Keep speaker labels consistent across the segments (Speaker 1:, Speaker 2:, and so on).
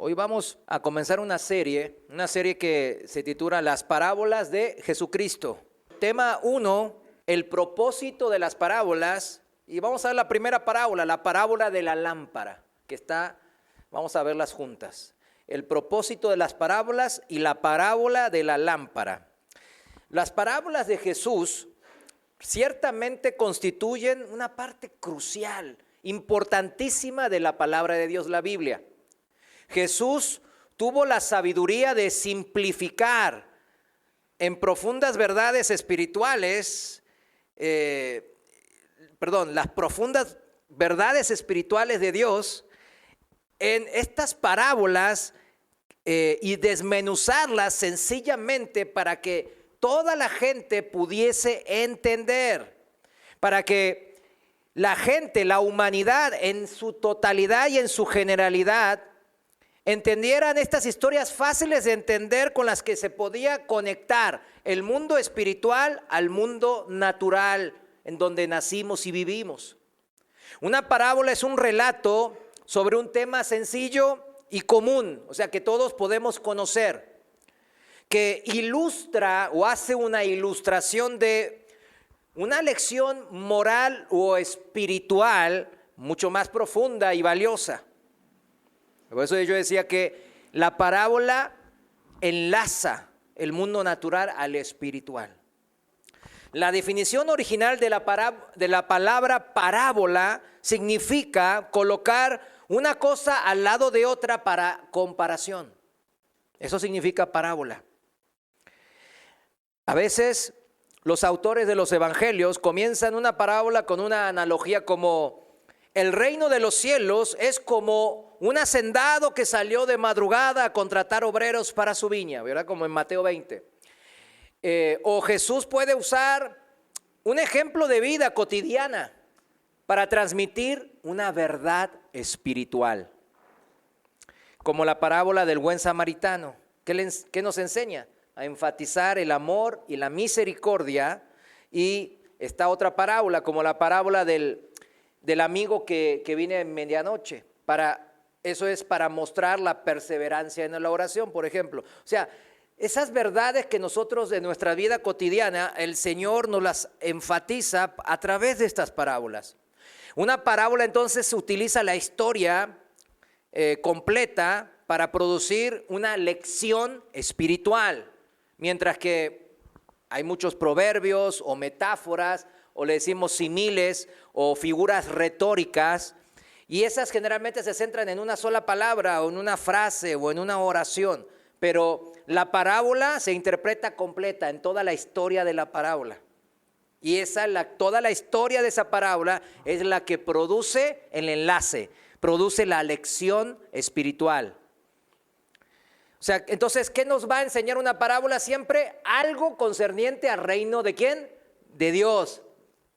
Speaker 1: Hoy vamos a comenzar una serie que se titula Las parábolas de Jesucristo. Tema 1, el propósito de las parábolas. Y vamos a ver la primera parábola, la parábola de la lámpara, vamos a verlas juntas. El propósito de las parábolas y la parábola de la lámpara. Las parábolas de Jesús ciertamente constituyen una parte crucial, importantísima de la palabra de Dios, la Biblia. Jesús tuvo la sabiduría de simplificar en profundas verdades espirituales, las profundas verdades espirituales de Dios en estas parábolas y desmenuzarlas sencillamente para que toda la gente pudiese entender, para que la gente, la humanidad en su totalidad y en su generalidad, entendieran estas historias fáciles de entender con las que se podía conectar el mundo espiritual al mundo natural en donde nacimos y vivimos. Una parábola es un relato sobre un tema sencillo y común, o sea que todos podemos conocer, que ilustra o hace una ilustración de una lección moral o espiritual mucho más profunda y valiosa. Por eso yo decía que la parábola enlaza el mundo natural al espiritual. La definición original de la palabra parábola significa colocar una cosa al lado de otra para comparación. Eso significa parábola. A veces los autores de los evangelios comienzan una parábola con una analogía como: el reino de los cielos es como un hacendado que salió de madrugada a contratar obreros para su viña, ¿verdad? Como en Mateo 20. O Jesús puede usar un ejemplo de vida cotidiana para transmitir una verdad espiritual, como la parábola del buen samaritano, que nos enseña a enfatizar el amor y la misericordia. Y esta otra parábola, como la parábola del amigo que viene en medianoche. Eso es para mostrar la perseverancia en la oración, por ejemplo. O sea, esas verdades que nosotros en nuestra vida cotidiana, el Señor nos las enfatiza a través de estas parábolas. Una parábola entonces utiliza la historia completa para producir una lección espiritual, mientras que hay muchos proverbios o metáforas, o le decimos símiles o figuras retóricas, y esas generalmente se centran en una sola palabra o en una frase o en una oración, pero la parábola se interpreta completa en toda la historia de la parábola. Y toda la historia de esa parábola es la que produce el enlace, produce la lección espiritual. O sea, entonces, ¿qué nos va a enseñar una parábola? Siempre algo concerniente al reino ¿de quién? De Dios,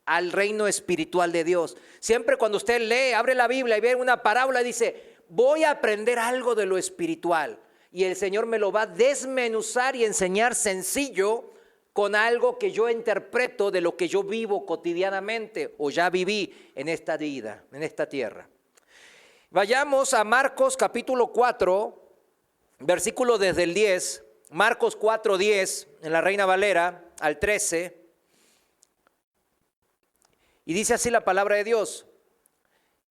Speaker 1: al reino espiritual de Dios. Siempre cuando usted lee, abre la Biblia y ve una parábola, dice: voy a aprender algo de lo espiritual. Y el Señor me lo va a desmenuzar y enseñar sencillo con algo que yo interpreto de lo que yo vivo cotidianamente o ya viví en esta vida, en esta tierra. Vayamos a Marcos capítulo 4, versículo desde el 10, Marcos 4:10, en la Reina Valera, al 13. Y dice así la palabra de Dios.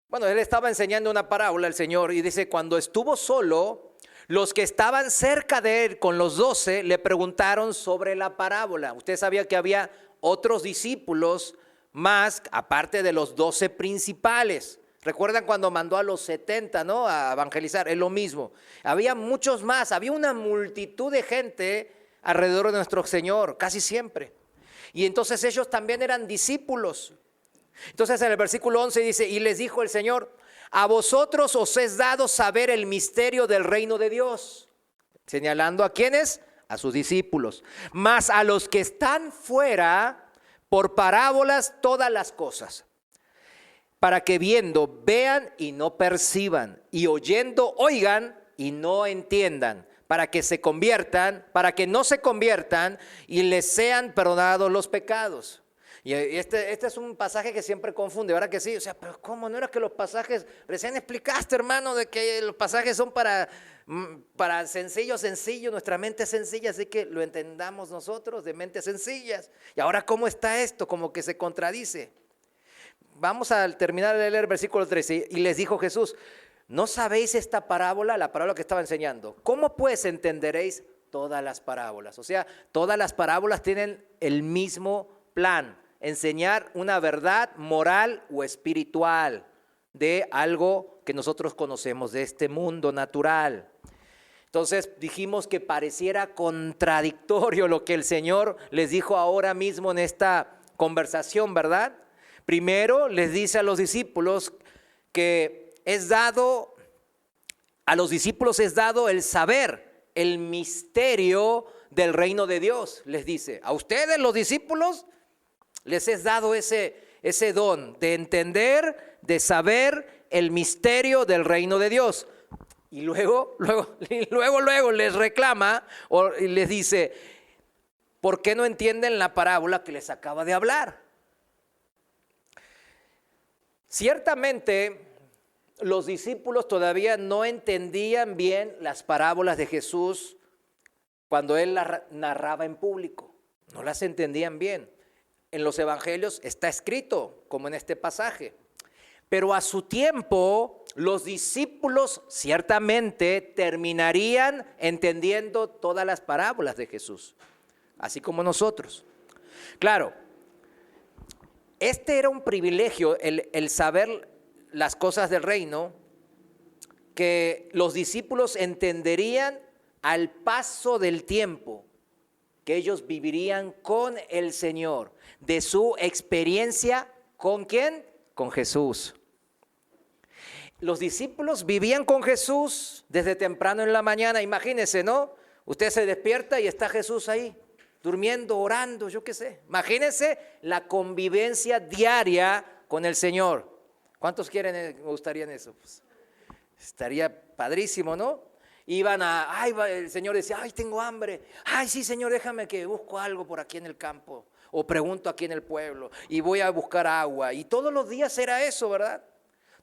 Speaker 1: Bueno, él estaba enseñando una parábola, el Señor, y dice: cuando estuvo solo, los que estaban cerca de él con los 12 le preguntaron sobre la parábola. Usted sabía que había otros discípulos más, aparte de los 12 principales. ¿Recuerdan cuando mandó a los 70, ¿no?, a evangelizar? Es lo mismo. Había muchos más, había una multitud de gente alrededor de nuestro Señor, casi siempre. Y entonces ellos también eran discípulos. Entonces en el versículo 11 dice: y les dijo el Señor: a vosotros os es dado saber el misterio del reino de Dios. Señalando a ¿quiénes? A sus discípulos. Mas a los que están fuera, por parábolas todas las cosas, para que viendo vean y no perciban, y oyendo oigan y no entiendan, para que no se conviertan y les sean perdonados los pecados. Y este es un pasaje que siempre confunde, ¿verdad que sí? O sea, pero ¿cómo no era que los pasajes, recién explicaste, hermano, de que los pasajes son para sencillo, nuestra mente es sencilla, así que lo entendamos nosotros de mentes sencillas. Y ahora, ¿cómo está esto? Como que se contradice. Vamos a terminar de leer el versículo 13. Y les dijo Jesús, ¿no sabéis esta parábola? La parábola que estaba enseñando. ¿Cómo pues entenderéis todas las parábolas? O sea, todas las parábolas tienen el mismo plan. Enseñar una verdad moral o espiritual de algo que nosotros conocemos, de este mundo natural. Entonces dijimos que pareciera contradictorio lo que el Señor les dijo ahora mismo en esta conversación, ¿verdad? Primero les dice a los discípulos que a los discípulos es dado el saber, el misterio del reino de Dios. Les dice, a ustedes los discípulos les es dado ese don de entender, de saber el misterio del reino de Dios. Y luego les reclama y les dice, ¿por qué no entienden la parábola que les acaba de hablar? Ciertamente, los discípulos todavía no entendían bien las parábolas de Jesús cuando Él las narraba en público. No las entendían bien. En los evangelios está escrito, como en este pasaje. Pero a su tiempo, los discípulos ciertamente terminarían entendiendo todas las parábolas de Jesús, así como nosotros. Claro, este era un privilegio, el saber las cosas del reino, que los discípulos entenderían al paso del tiempo, que ellos vivirían con el Señor, de su experiencia, ¿con quién? Con Jesús. Los discípulos vivían con Jesús desde temprano en la mañana, imagínense, ¿no? Usted se despierta y está Jesús ahí, durmiendo, orando, yo qué sé. Imagínense la convivencia diaria con el Señor. ¿Cuántos gustarían eso? Pues, estaría padrísimo, ¿no? El Señor decía, ay, tengo hambre. Ay, sí, Señor, déjame que busco algo por aquí en el campo. O pregunto aquí en el pueblo y voy a buscar agua. Y todos los días era eso, ¿verdad?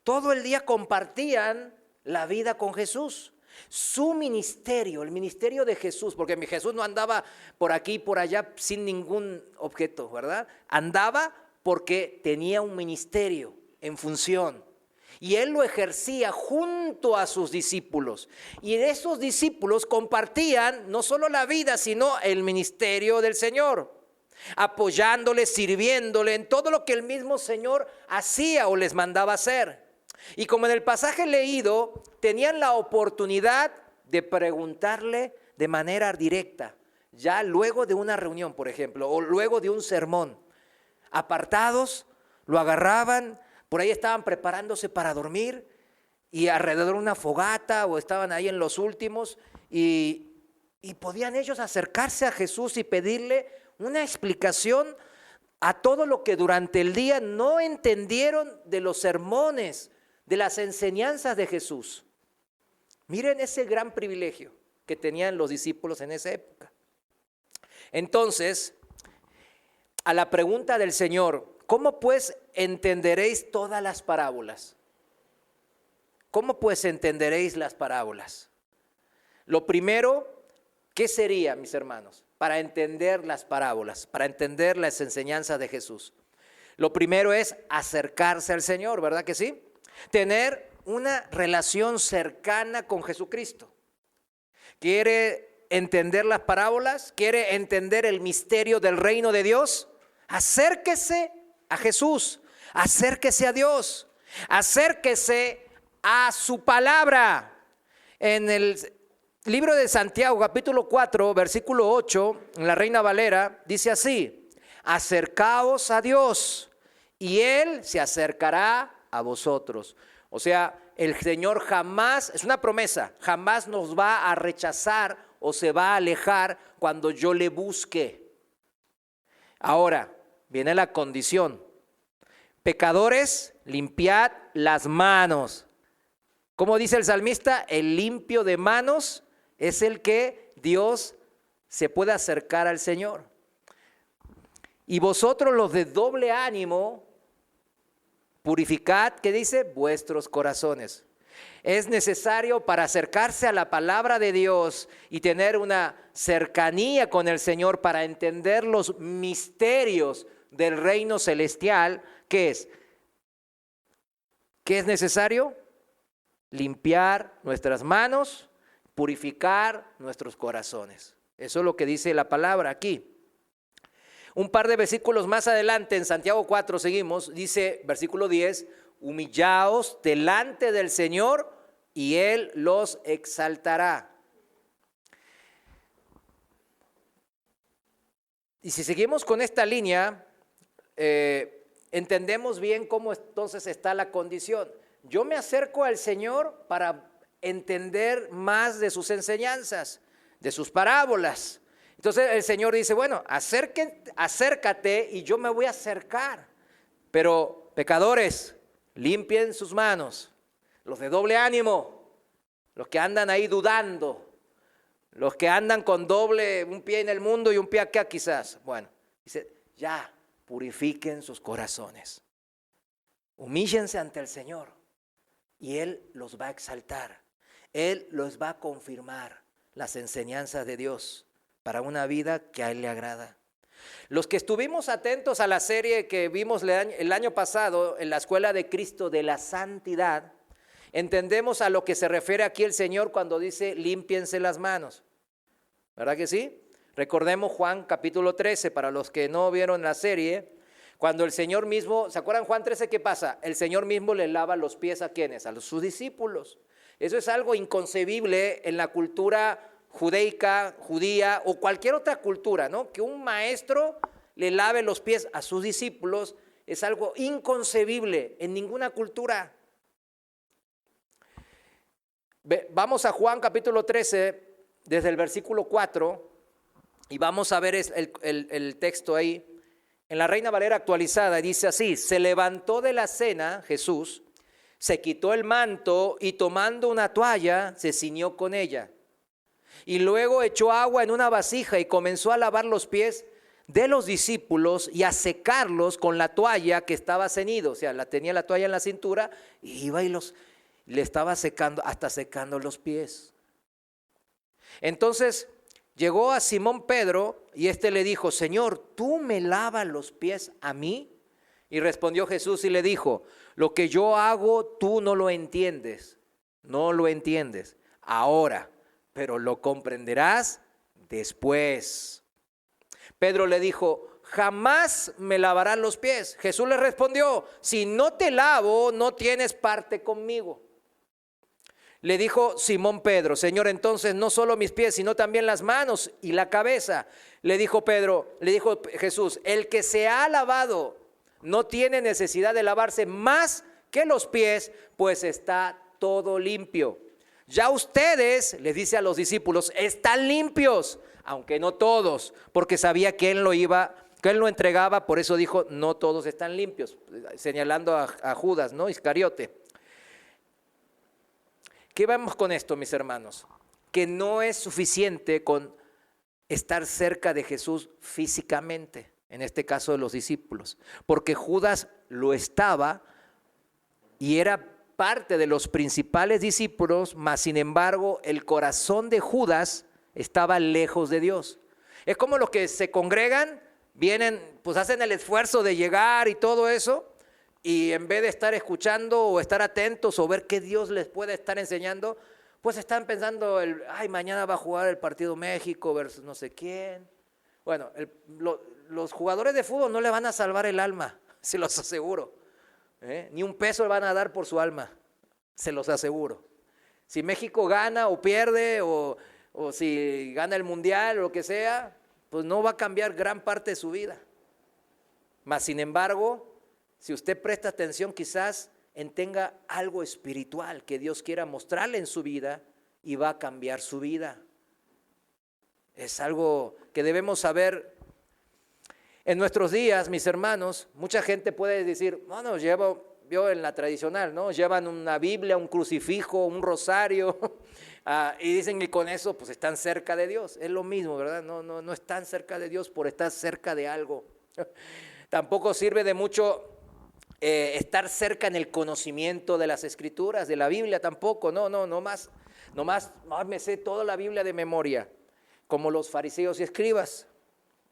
Speaker 1: Todo el día compartían la vida con Jesús. Su ministerio, el ministerio de Jesús, porque Jesús no andaba por aquí y por allá sin ningún objeto, ¿verdad? Andaba porque tenía un ministerio en función. Y Él lo ejercía junto a sus discípulos. Y esos discípulos compartían no solo la vida, sino el ministerio del Señor, apoyándole, sirviéndole en todo lo que el mismo Señor hacía o les mandaba hacer. Y como en el pasaje leído, tenían la oportunidad de preguntarle de manera directa, ya luego de una reunión, por ejemplo, o luego de un sermón. Apartados, lo agarraban, por ahí estaban preparándose para dormir y alrededor de una fogata o estaban ahí en los últimos y podían ellos acercarse a Jesús y pedirle una explicación a todo lo que durante el día no entendieron de los sermones, de las enseñanzas de Jesús. Miren ese gran privilegio que tenían los discípulos en esa época. Entonces, a la pregunta del Señor, ¿cómo pues entenderéis todas las parábolas? ¿Cómo pues entenderéis las parábolas? Lo primero, ¿qué sería, mis hermanos, para entender las parábolas, para entender las enseñanzas de Jesús? Lo primero es acercarse al Señor, ¿verdad que sí? Tener una relación cercana con Jesucristo. ¿Quiere entender las parábolas? ¿Quiere entender el misterio del reino de Dios? Acérquese a Jesús, acérquese a Dios, acérquese a su palabra. En el libro de Santiago, capítulo 4, versículo 8, en la Reina Valera, dice así: acercaos a Dios y Él se acercará a vosotros. O sea, el Señor jamás, es una promesa, jamás nos va a rechazar o se va a alejar cuando yo le busque. Ahora, viene la condición. Pecadores, limpiad las manos. Como dice el salmista, el limpio de manos es el que Dios se puede acercar al Señor. Y vosotros los de doble ánimo, purificad, ¿qué dice? Vuestros corazones. Es necesario para acercarse a la palabra de Dios y tener una cercanía con el Señor para entender los misterios del reino celestial. ¿Qué es? ¿Qué es necesario? Limpiar nuestras manos, purificar nuestros corazones. Eso es lo que dice la palabra aquí. Un par de versículos más adelante, en Santiago 4 seguimos, dice versículo 10, humillaos delante del Señor y Él los exaltará. Y si seguimos con esta línea, entendemos bien cómo entonces está la condición. Yo me acerco al Señor para entender más de sus enseñanzas, de sus parábolas. Entonces el Señor dice, bueno, acércate y yo me voy a acercar. Pero pecadores, limpien sus manos. Los de doble ánimo, los que andan ahí dudando, los que andan con doble, un pie en el mundo y un pie acá quizás. Bueno, dice, ya, purifiquen sus corazones. Humíllense ante el Señor y Él los va a exaltar. Él los va a confirmar las enseñanzas de Dios para una vida que a Él le agrada. Los que estuvimos atentos a la serie que vimos el año pasado en la Escuela de Cristo de la Santidad, entendemos a lo que se refiere aquí el Señor cuando dice límpiense las manos. ¿Verdad que sí? Recordemos Juan capítulo 13, para los que no vieron la serie, cuando el Señor mismo, ¿se acuerdan Juan 13 qué pasa? El Señor mismo le lava los pies ¿a quiénes? A sus discípulos. Eso es algo inconcebible en la cultura judaica, judía o cualquier otra cultura, ¿no? Que un maestro le lave los pies a sus discípulos es algo inconcebible en ninguna cultura. Vamos a Juan capítulo 13, desde el versículo 4, y vamos a ver el texto ahí. En la Reina Valera actualizada dice así: se levantó de la cena Jesús, se quitó el manto y tomando una toalla se ciñó con ella. Y luego echó agua en una vasija y comenzó a lavar los pies de los discípulos y a secarlos con la toalla que estaba ceñido. O sea, tenía la toalla en la cintura y iba y le estaba secando, hasta secando los pies. Entonces llegó a Simón Pedro y éste le dijo: Señor, ¿tú me lavas los pies a mí? Y respondió Jesús y le dijo: lo que yo hago tú no lo entiendes, ahora, pero lo comprenderás después. Pedro le dijo: jamás me lavarás los pies. Jesús le respondió: si no te lavo, no tienes parte conmigo. Le dijo Simón Pedro: Señor, entonces no solo mis pies, sino también las manos y la cabeza. Le dijo Jesús: el que se ha lavado no tiene necesidad de lavarse más que los pies, pues está todo limpio. Ya ustedes, les dice a los discípulos, están limpios, aunque no todos, porque sabía que él lo entregaba, por eso dijo, no todos están limpios, señalando a Judas, ¿no? Iscariote. ¿Qué vamos con esto, mis hermanos? Que no es suficiente con estar cerca de Jesús físicamente, en este caso de los discípulos, porque Judas lo estaba y era parte de los principales discípulos, mas sin embargo el corazón de Judas estaba lejos de Dios. Es como los que se congregan, vienen, pues hacen el esfuerzo de llegar y todo eso, y en vez de estar escuchando o estar atentos o ver qué Dios les puede estar enseñando, pues están pensando, mañana va a jugar el partido México versus no sé quién. Bueno, los jugadores de fútbol no le van a salvar el alma, se los aseguro. Ni un peso le van a dar por su alma, se los aseguro. Si México gana o pierde o si gana el mundial o lo que sea, pues no va a cambiar gran parte de su vida. Mas sin embargo, si usted presta atención, quizás tenga algo espiritual que Dios quiera mostrarle en su vida y va a cambiar su vida. Es algo que debemos saber. En nuestros días, mis hermanos, mucha gente puede decir, bueno, yo en la tradicional, ¿no? Llevan una Biblia, un crucifijo, un rosario, y dicen que con eso pues están cerca de Dios. Es lo mismo, ¿verdad? No están cerca de Dios por estar cerca de algo. Tampoco sirve de mucho estar cerca en el conocimiento de las Escrituras, de la Biblia tampoco. No más me sé toda la Biblia de memoria, como los fariseos y escribas.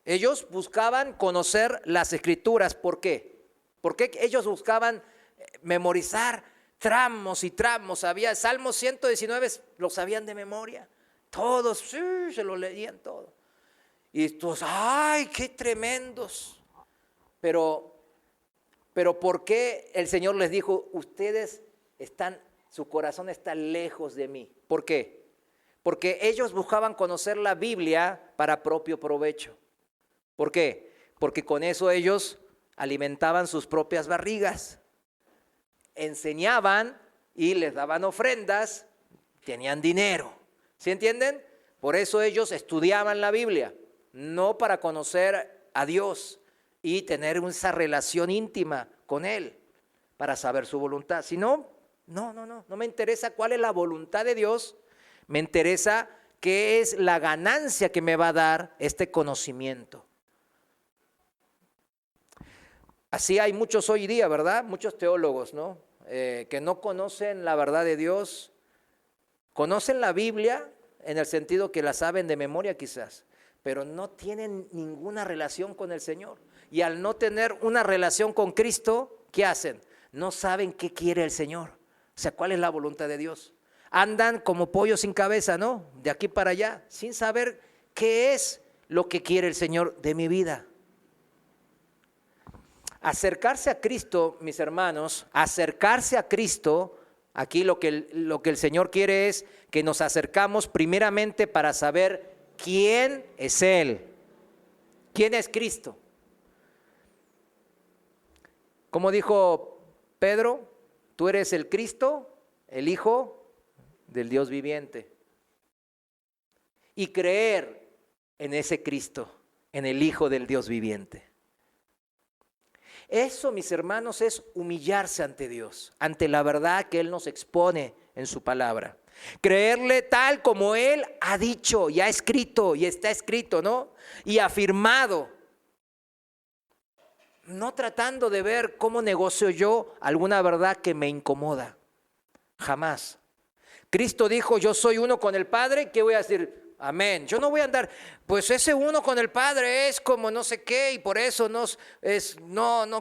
Speaker 1: Ellos buscaban conocer las Escrituras. ¿Por qué? Porque ellos buscaban memorizar tramos y tramos. Había Salmo 119, lo sabían de memoria. Todos se lo leían todo. Y todos, ¡ay, qué tremendos! Pero ¿por qué el Señor les dijo, su corazón está lejos de mí? ¿Por qué? Porque ellos buscaban conocer la Biblia para propio provecho. ¿Por qué? Porque con eso ellos alimentaban sus propias barrigas, enseñaban y les daban ofrendas, tenían dinero. ¿Sí entienden? Por eso ellos estudiaban la Biblia, no para conocer a Dios y tener esa relación íntima con Él, para saber su voluntad. Si no me interesa cuál es la voluntad de Dios, me interesa qué es la ganancia que me va a dar este conocimiento. Así hay muchos hoy día, ¿verdad? Muchos teólogos, ¿no? Que no conocen la verdad de Dios, conocen la Biblia en el sentido que la saben de memoria quizás, pero no tienen ninguna relación con el Señor. Y al no tener una relación con Cristo, ¿qué hacen? No saben qué quiere el Señor, o sea, cuál es la voluntad de Dios. Andan como pollos sin cabeza, ¿no? De aquí para allá, sin saber qué es lo que quiere el Señor de mi vida. Acercarse a Cristo, mis hermanos, acercarse a Cristo, aquí lo que el Señor quiere es que nos acercamos primeramente para saber quién es Él, quién es Cristo. Como dijo Pedro, tú eres el Cristo, el Hijo del Dios viviente. Y creer en ese Cristo, en el Hijo del Dios viviente. Eso, mis hermanos, es humillarse ante Dios, ante la verdad que Él nos expone en su palabra. Creerle tal como Él ha dicho y ha escrito y está escrito, ¿no? Y afirmado. No tratando de ver cómo negocio yo alguna verdad que me incomoda. Jamás. Cristo dijo, yo soy uno con el Padre, ¿qué voy a decir? Amén. Yo no voy a andar, pues ese uno con el Padre es como no sé qué y por eso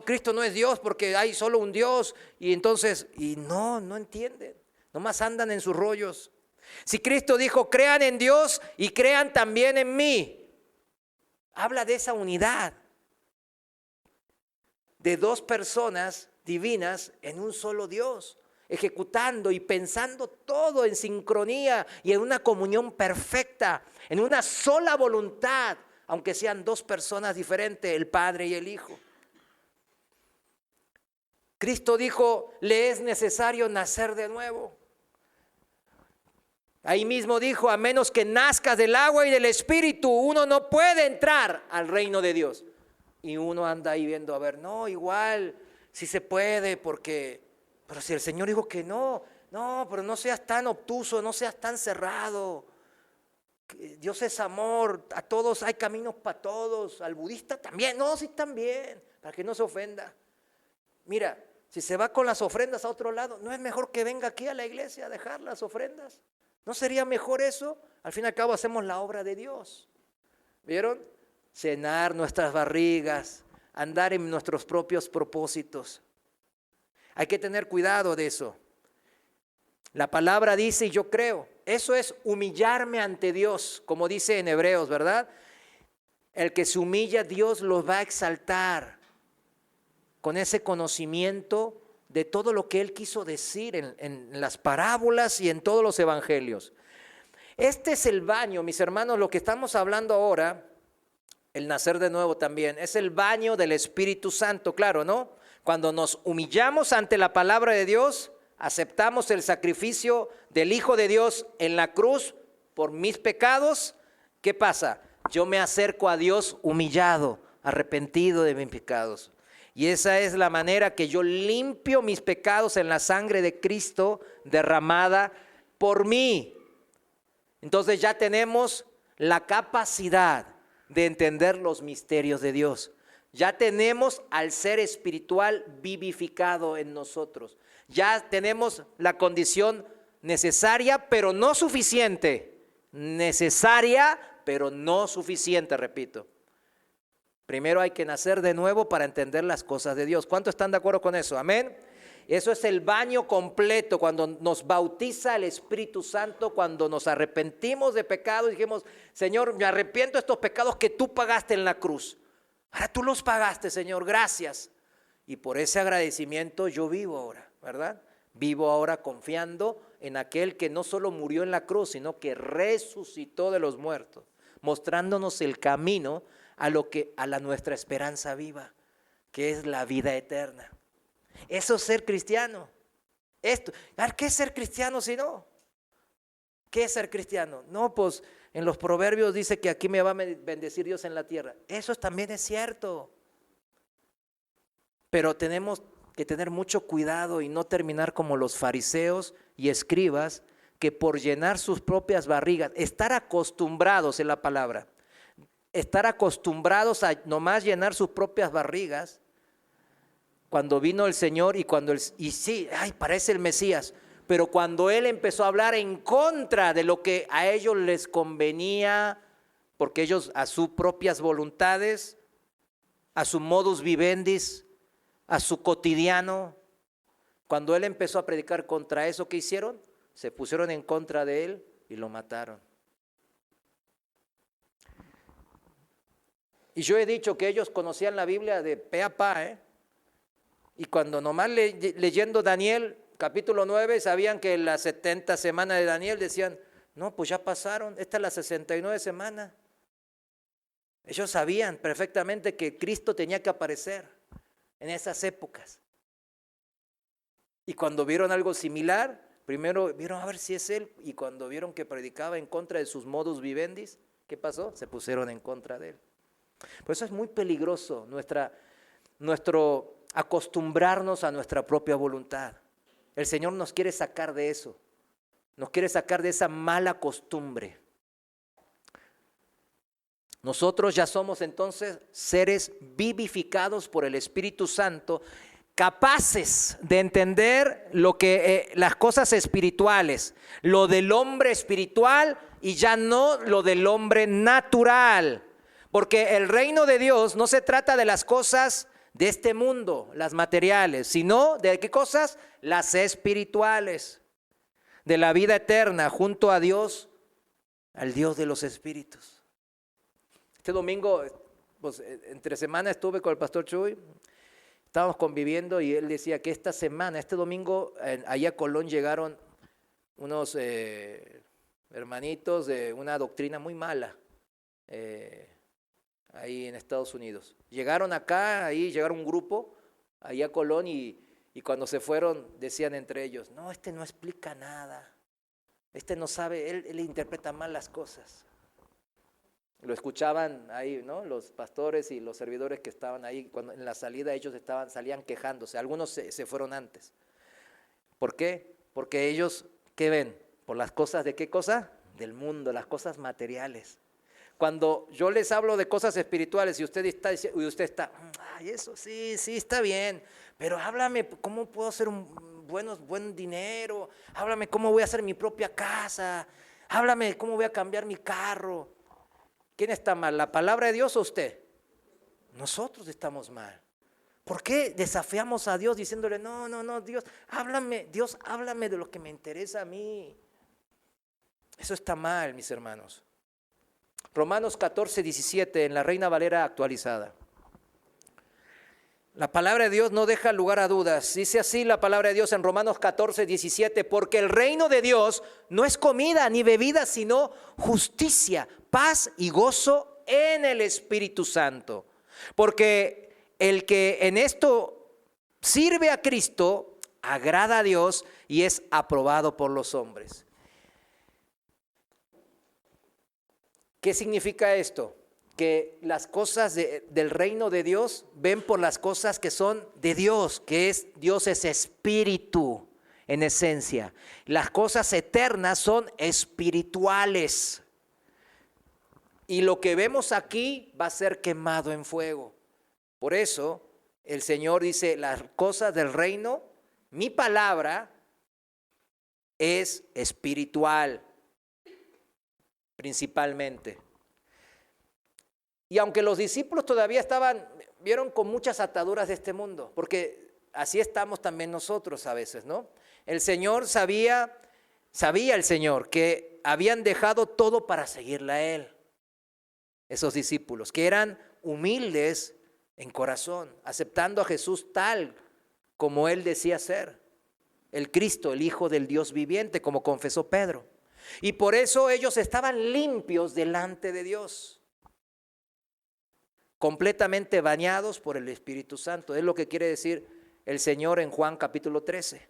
Speaker 1: Cristo no es Dios porque hay solo un Dios y entonces, no entienden, nomás andan en sus rollos. Si Cristo dijo, crean en Dios y crean también en mí, habla de esa unidad de dos personas divinas en un solo Dios, ejecutando y pensando todo en sincronía y en una comunión perfecta, en una sola voluntad, aunque sean dos personas diferentes, el Padre y el Hijo. Cristo dijo, le es necesario nacer de nuevo. Ahí mismo dijo, a menos que nazcas del agua y del Espíritu, uno no puede entrar al reino de Dios. Y uno anda ahí viendo, a ver, no, igual, sí se puede, pero si el Señor dijo que no, pero no seas tan obtuso, no seas tan cerrado. Dios es amor, a todos hay caminos para todos, al budista también, sí también, para que no se ofenda. Mira, si se va con las ofrendas a otro lado, ¿no es mejor que venga aquí a la iglesia a dejar las ofrendas? ¿No sería mejor eso? Al fin y al cabo hacemos la obra de Dios. ¿Vieron? Llenar nuestras barrigas, andar en nuestros propios propósitos. Hay que tener cuidado de eso. La palabra dice, y yo creo, eso es humillarme ante Dios, como dice en Hebreos, ¿verdad? El que se humilla, Dios los va a exaltar con ese conocimiento de todo lo que Él quiso decir en las parábolas y en todos los evangelios. Este es el baño, mis hermanos, lo que estamos hablando ahora, el nacer de nuevo también, es el baño del Espíritu Santo, claro, ¿no? Cuando nos humillamos ante la palabra de Dios, aceptamos el sacrificio del Hijo de Dios en la cruz por mis pecados, ¿qué pasa? Yo me acerco a Dios humillado, arrepentido de mis pecados. Y esa es la manera que yo limpio mis pecados en la sangre de Cristo derramada por mí. Entonces ya tenemos la capacidad de entender los misterios de Dios. Ya tenemos al ser espiritual vivificado en nosotros. Ya tenemos la condición necesaria, pero no suficiente. Necesaria, pero no suficiente, repito. Primero hay que nacer de nuevo para entender las cosas de Dios. ¿Cuántos están de acuerdo con eso? Amén. Eso es el baño completo, cuando nos bautiza el Espíritu Santo, cuando nos arrepentimos de pecado y dijimos, Señor, me arrepiento de estos pecados que tú pagaste en la cruz. Ahora tú los pagaste, Señor, gracias. Y por ese agradecimiento yo vivo ahora, ¿verdad? Vivo ahora confiando en aquel que no solo murió en la cruz, sino que resucitó de los muertos, mostrándonos el camino a nuestra esperanza viva, que es la vida eterna. Eso es ser cristiano. ¿Qué es ser cristiano si no? ¿Qué es ser cristiano? No, pues en los proverbios dice que aquí me va a bendecir Dios en la tierra. Eso también es cierto. Pero tenemos que tener mucho cuidado y no terminar como los fariseos y escribas, que por llenar sus propias barrigas, estar acostumbrados en la palabra, estar acostumbrados a nomás llenar sus propias barrigas. Cuando vino el Señor y sí, parece el Mesías, pero cuando Él empezó a hablar en contra de lo que a ellos les convenía, porque ellos a sus propias voluntades, a su modus vivendi, a su cotidiano, cuando Él empezó a predicar contra eso, ¿qué hicieron? Se pusieron en contra de Él y lo mataron. Y yo he dicho que ellos conocían la Biblia de pe a pa, Y cuando nomás leyendo Daniel, capítulo 9, sabían que las 70 semanas de Daniel decían, no, pues ya pasaron, esta es la 69 semana. Ellos sabían perfectamente que Cristo tenía que aparecer en esas épocas. Y cuando vieron algo similar, primero vieron a ver si es Él, y cuando vieron que predicaba en contra de sus modus vivendi, ¿qué pasó? Se pusieron en contra de Él. Por eso es muy peligroso nuestro acostumbrarnos a nuestra propia voluntad. El Señor nos quiere sacar de eso, nos quiere sacar de esa mala costumbre. Nosotros ya somos entonces seres vivificados por el Espíritu Santo, capaces de entender las cosas espirituales, lo del hombre espiritual y ya no lo del hombre natural. Porque el reino de Dios no se trata de las cosas de este mundo, las materiales, sino de qué cosas, las espirituales, de la vida eterna junto a Dios, al Dios de los espíritus. Este domingo, pues, entre semana estuve con el pastor Chuy, estábamos conviviendo y él decía que este domingo, allá a Colón llegaron unos hermanitos de una doctrina muy mala, ahí en Estados Unidos. Llegaron llegaron un grupo ahí a Colón y cuando se fueron decían entre ellos, no, este no explica nada, este no sabe, él interpreta mal las cosas. Lo escuchaban ahí, ¿no? Los pastores y los servidores que estaban ahí, cuando en la salida ellos salían quejándose, algunos se fueron antes. ¿Por qué? Porque ellos, ¿qué ven? Por las cosas de ¿qué cosa? Del mundo, las cosas materiales. Cuando yo les hablo de cosas espirituales y usted está, ay, eso sí, está bien, pero háblame cómo puedo hacer buen dinero, háblame cómo voy a hacer mi propia casa, háblame cómo voy a cambiar mi carro. ¿Quién está mal, la palabra de Dios o usted? Nosotros estamos mal. ¿Por qué desafiamos a Dios diciéndole, no, Dios, háblame de lo que me interesa a mí? Eso está mal, mis hermanos. Romanos 14, 17 en la Reina Valera actualizada. La palabra de Dios no deja lugar a dudas. Dice así la palabra de Dios en Romanos 14, 17, porque el reino de Dios no es comida ni bebida, sino justicia, paz y gozo en el Espíritu Santo. Porque el que en esto sirve a Cristo, agrada a Dios y es aprobado por los hombres. ¿Qué significa esto? Que las cosas del reino de Dios ven por las cosas que son de Dios, Dios es espíritu en esencia. Las cosas eternas son espirituales. Y lo que vemos aquí va a ser quemado en fuego. Por eso el Señor dice, las cosas del reino, mi palabra es espiritual, principalmente. Y aunque los discípulos todavía vieron con muchas ataduras de este mundo, porque así estamos también nosotros a veces, ¿no? El Señor sabía el Señor que habían dejado todo para seguirle a Él. Esos discípulos, que eran humildes en corazón, aceptando a Jesús tal como Él decía ser, el Cristo, el Hijo del Dios viviente, como confesó Pedro. Y por eso ellos estaban limpios delante de Dios, completamente bañados por el Espíritu Santo. Es lo que quiere decir el Señor en Juan capítulo 13.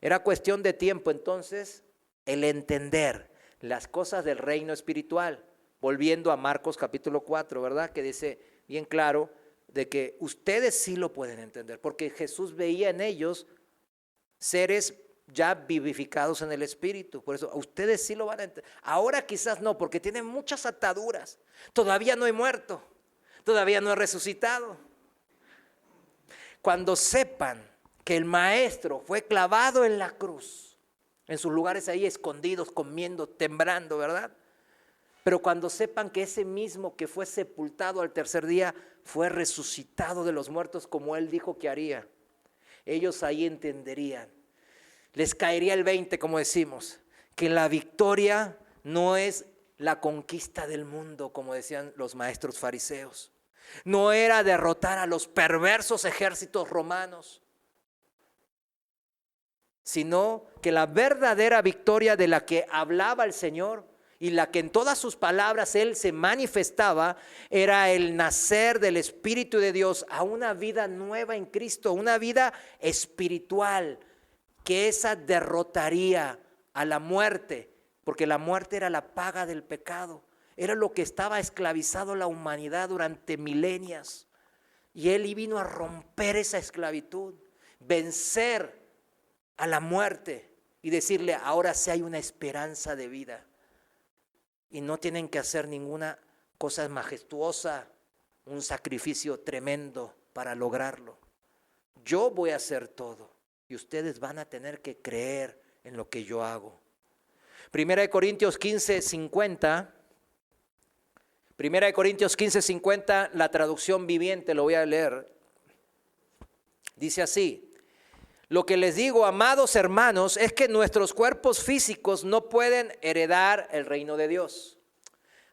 Speaker 1: Era cuestión de tiempo entonces el entender las cosas del reino espiritual. Volviendo a Marcos capítulo 4, ¿verdad? Que dice bien claro de que ustedes sí lo pueden entender, porque Jesús veía en ellos seres ya vivificados en el Espíritu. Por eso ustedes sí lo van a entender. Ahora quizás no, porque tienen muchas ataduras. Todavía no he muerto, todavía no he resucitado. Cuando sepan que el Maestro fue clavado en la cruz, en sus lugares ahí escondidos, comiendo, temblando, ¿verdad? Pero cuando sepan que ese mismo que fue sepultado al tercer día fue resucitado de los muertos como Él dijo que haría, ellos ahí entenderían, les caería el 20, como decimos, que la victoria no es la conquista del mundo, como decían los maestros fariseos. No era derrotar a los perversos ejércitos romanos, sino que la verdadera victoria de la que hablaba el Señor y la que en todas sus palabras Él se manifestaba, era el nacer del Espíritu de Dios a una vida nueva en Cristo, una vida espiritual, que esa derrotaría a la muerte, porque la muerte era la paga del pecado, era lo que estaba esclavizado la humanidad durante milenios, y Él vino a romper esa esclavitud, vencer a la muerte y decirle, ahora sí hay una esperanza de vida. Y no tienen que hacer ninguna cosa majestuosa, un sacrificio tremendo para lograrlo. Yo voy a hacer todo y ustedes van a tener que creer en lo que yo hago. Primera de Corintios 15:50. Primera de Corintios 15:50, la traducción viviente, lo voy a leer. Dice así: lo que les digo, amados hermanos, es que nuestros cuerpos físicos no pueden heredar el reino de Dios.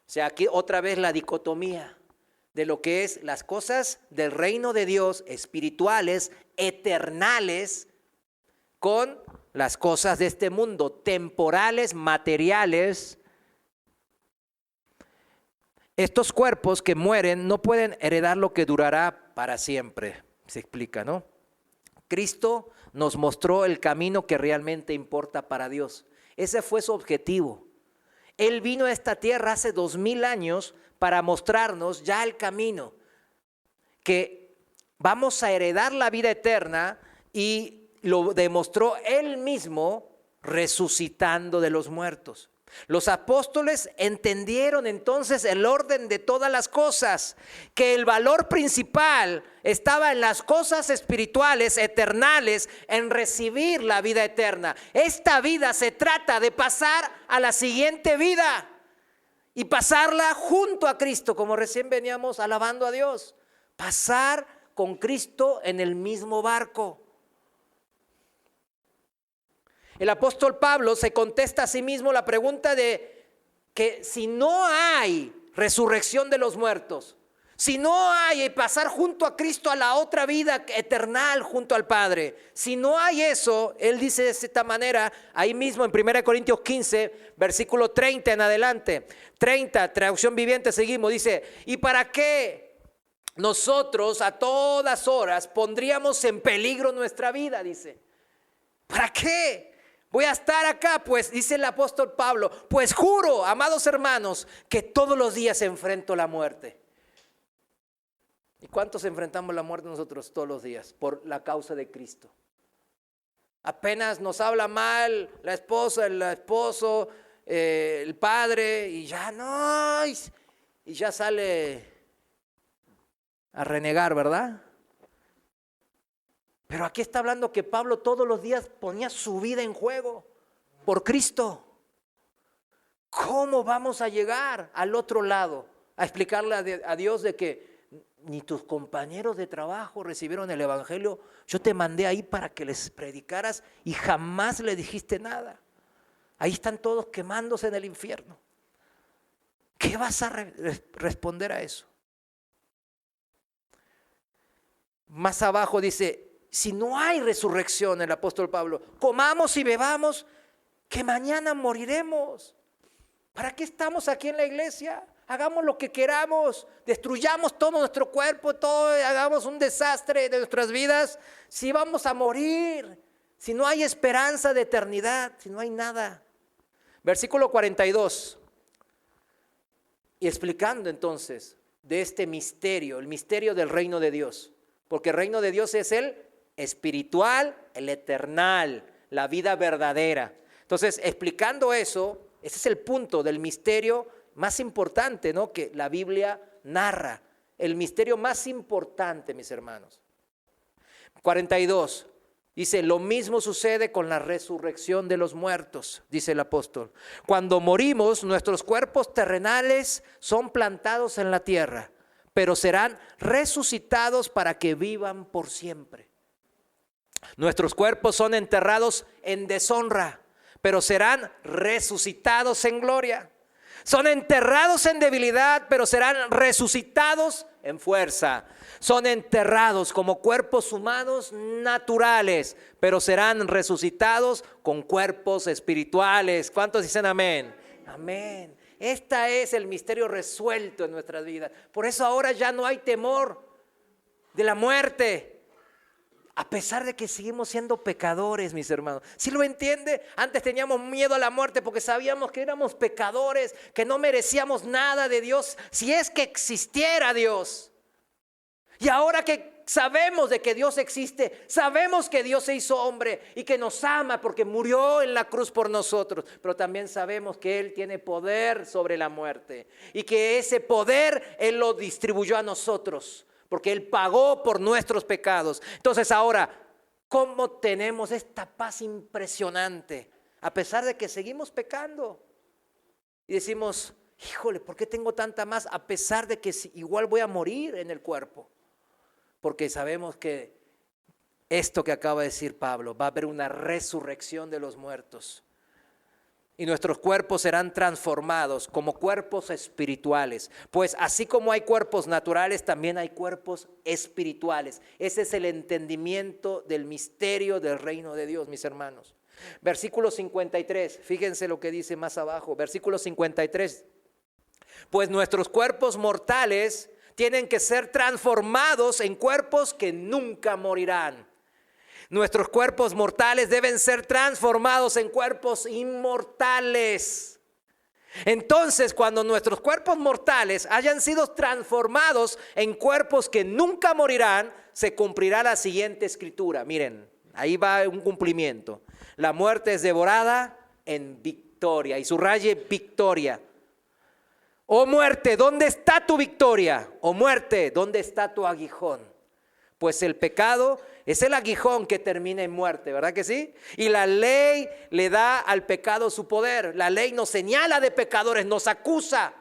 Speaker 1: O sea, aquí otra vez la dicotomía de lo que es las cosas del reino de Dios, espirituales, eternales, con las cosas de este mundo, temporales, materiales. Estos cuerpos que mueren no pueden heredar lo que durará para siempre, se explica, ¿no? Cristo nos mostró el camino que realmente importa para Dios. Ese fue su objetivo. Él vino a esta tierra hace 2000 años para mostrarnos ya el camino, que vamos a heredar la vida eterna, y lo demostró Él mismo resucitando de los muertos. Los apóstoles entendieron entonces el orden de todas las cosas, que el valor principal estaba en las cosas espirituales, eternales, en recibir la vida eterna. Esta vida se trata de pasar a la siguiente vida y pasarla junto a Cristo, como recién veníamos alabando a Dios. Pasar con Cristo en el mismo barco. El apóstol Pablo se contesta a sí mismo la pregunta de que si no hay resurrección de los muertos, si no hay pasar junto a Cristo a la otra vida eternal junto al Padre, si no hay eso, él dice de esta manera, ahí mismo en 1 Corintios 15, versículo 30 en adelante, 30, traducción viviente, seguimos, dice, ¿y para qué nosotros a todas horas pondríamos en peligro nuestra vida? Dice, ¿para qué? Voy a estar acá, pues, dice el apóstol Pablo, pues juro, amados hermanos, que todos los días enfrento la muerte. ¿Y cuántos enfrentamos la muerte nosotros todos los días por la causa de Cristo? Apenas nos habla mal la esposa, el esposo, el padre, y ya no, y ya sale a renegar, ¿verdad? Pero aquí está hablando que Pablo todos los días ponía su vida en juego por Cristo. ¿Cómo vamos a llegar al otro lado? A explicarle a Dios de que ni tus compañeros de trabajo recibieron el evangelio. Yo te mandé ahí para que les predicaras y jamás le dijiste nada. Ahí están todos quemándose en el infierno. ¿Qué vas a responder a eso? Más abajo dice, si no hay resurrección, el apóstol Pablo, comamos y bebamos, que mañana moriremos. ¿Para qué estamos aquí en la iglesia? Hagamos lo que queramos, destruyamos todo nuestro cuerpo, hagamos un desastre de nuestras vidas. Si vamos a morir, si no hay esperanza de eternidad, si no hay nada. Versículo 42. Y explicando entonces de este misterio, el misterio del reino de Dios. Porque el reino de Dios es el espiritual, el eternal, la vida verdadera. Entonces, explicando eso, ese es el punto del misterio más importante, ¿no?, que la Biblia narra. El misterio más importante, mis hermanos. 42. Dice, lo mismo sucede con la resurrección de los muertos, dice el apóstol. Cuando morimos, nuestros cuerpos terrenales son plantados en la tierra, pero serán resucitados para que vivan por siempre. Nuestros cuerpos son enterrados en deshonra, pero serán resucitados en gloria. Son enterrados en debilidad, pero serán resucitados en fuerza. Son enterrados como cuerpos humanos naturales, pero serán resucitados con cuerpos espirituales. ¿Cuántos dicen amén? Amén. Este es el misterio resuelto en nuestras vidas. Por eso ahora ya no hay temor de la muerte. A pesar de que seguimos siendo pecadores, mis hermanos. ¿Sí lo entiende? Antes teníamos miedo a la muerte porque sabíamos que éramos pecadores, que no merecíamos nada de Dios, si es que existiera Dios. Y ahora que sabemos de que Dios existe, sabemos que Dios se hizo hombre y que nos ama porque murió en la cruz por nosotros. Pero también sabemos que Él tiene poder sobre la muerte y que ese poder Él lo distribuyó a nosotros. Porque Él pagó por nuestros pecados. Entonces ahora, ¿cómo tenemos esta paz impresionante? A pesar de que seguimos pecando. Y decimos, híjole, ¿por qué tengo tanta más? A pesar de que igual voy a morir en el cuerpo. Porque sabemos que esto que acaba de decir Pablo, va a haber una resurrección de los muertos. Y nuestros cuerpos serán transformados como cuerpos espirituales. Pues así como hay cuerpos naturales, también hay cuerpos espirituales. Ese es el entendimiento del misterio del reino de Dios, mis hermanos. Versículo 53, fíjense lo que dice más abajo. Versículo 53. Pues nuestros cuerpos mortales tienen que ser transformados en cuerpos que nunca morirán. Nuestros cuerpos mortales deben ser transformados en cuerpos inmortales. Entonces, cuando nuestros cuerpos mortales hayan sido transformados en cuerpos que nunca morirán, se cumplirá la siguiente escritura. Miren, ahí va un cumplimiento. La muerte es devorada en victoria. Y subraye victoria. Oh muerte, ¿dónde está tu victoria? Oh muerte, ¿dónde está tu aguijón? Pues el pecado es el aguijón que termina en muerte, ¿verdad que sí? Y la ley le da al pecado su poder. La ley nos señala de pecadores, nos acusa.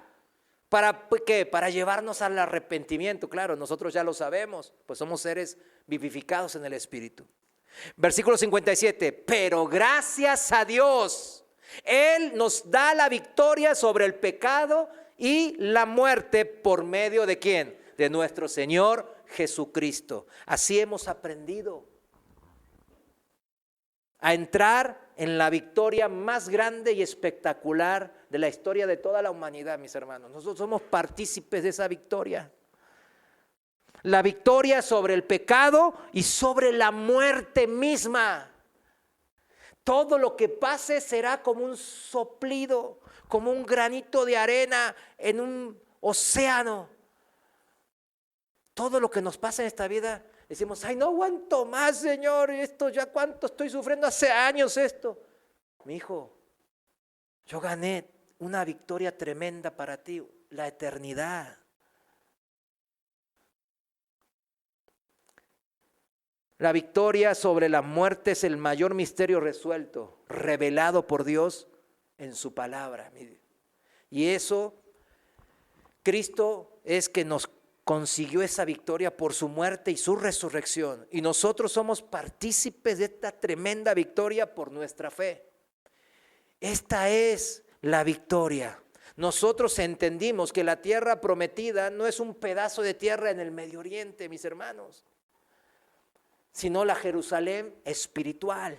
Speaker 1: ¿Para qué? Para llevarnos al arrepentimiento. Claro, nosotros ya lo sabemos, pues somos seres vivificados en el Espíritu. Versículo 57, pero gracias a Dios, Él nos da la victoria sobre el pecado y la muerte por medio de ¿quién? De nuestro Señor Jesucristo. Así hemos aprendido a entrar en la victoria más grande y espectacular de la historia de toda la humanidad, mis hermanos. Nosotros somos partícipes de esa victoria. La victoria sobre el pecado y sobre la muerte misma. Todo lo que pase será como un soplido, como un granito de arena en un océano. Todo lo que nos pasa en esta vida, decimos, ay, no aguanto más, Señor, esto ya cuánto estoy sufriendo, hace años esto. Mi hijo, yo gané una victoria tremenda para ti, la eternidad. La victoria sobre la muerte es el mayor misterio resuelto, revelado por Dios en su palabra. Y eso, Cristo es que nos consiguió esa victoria por su muerte y su resurrección. Y nosotros somos partícipes de esta tremenda victoria por nuestra fe. Esta es la victoria. Nosotros entendimos que la tierra prometida no es un pedazo de tierra en el Medio Oriente, mis hermanos, sino la Jerusalén espiritual.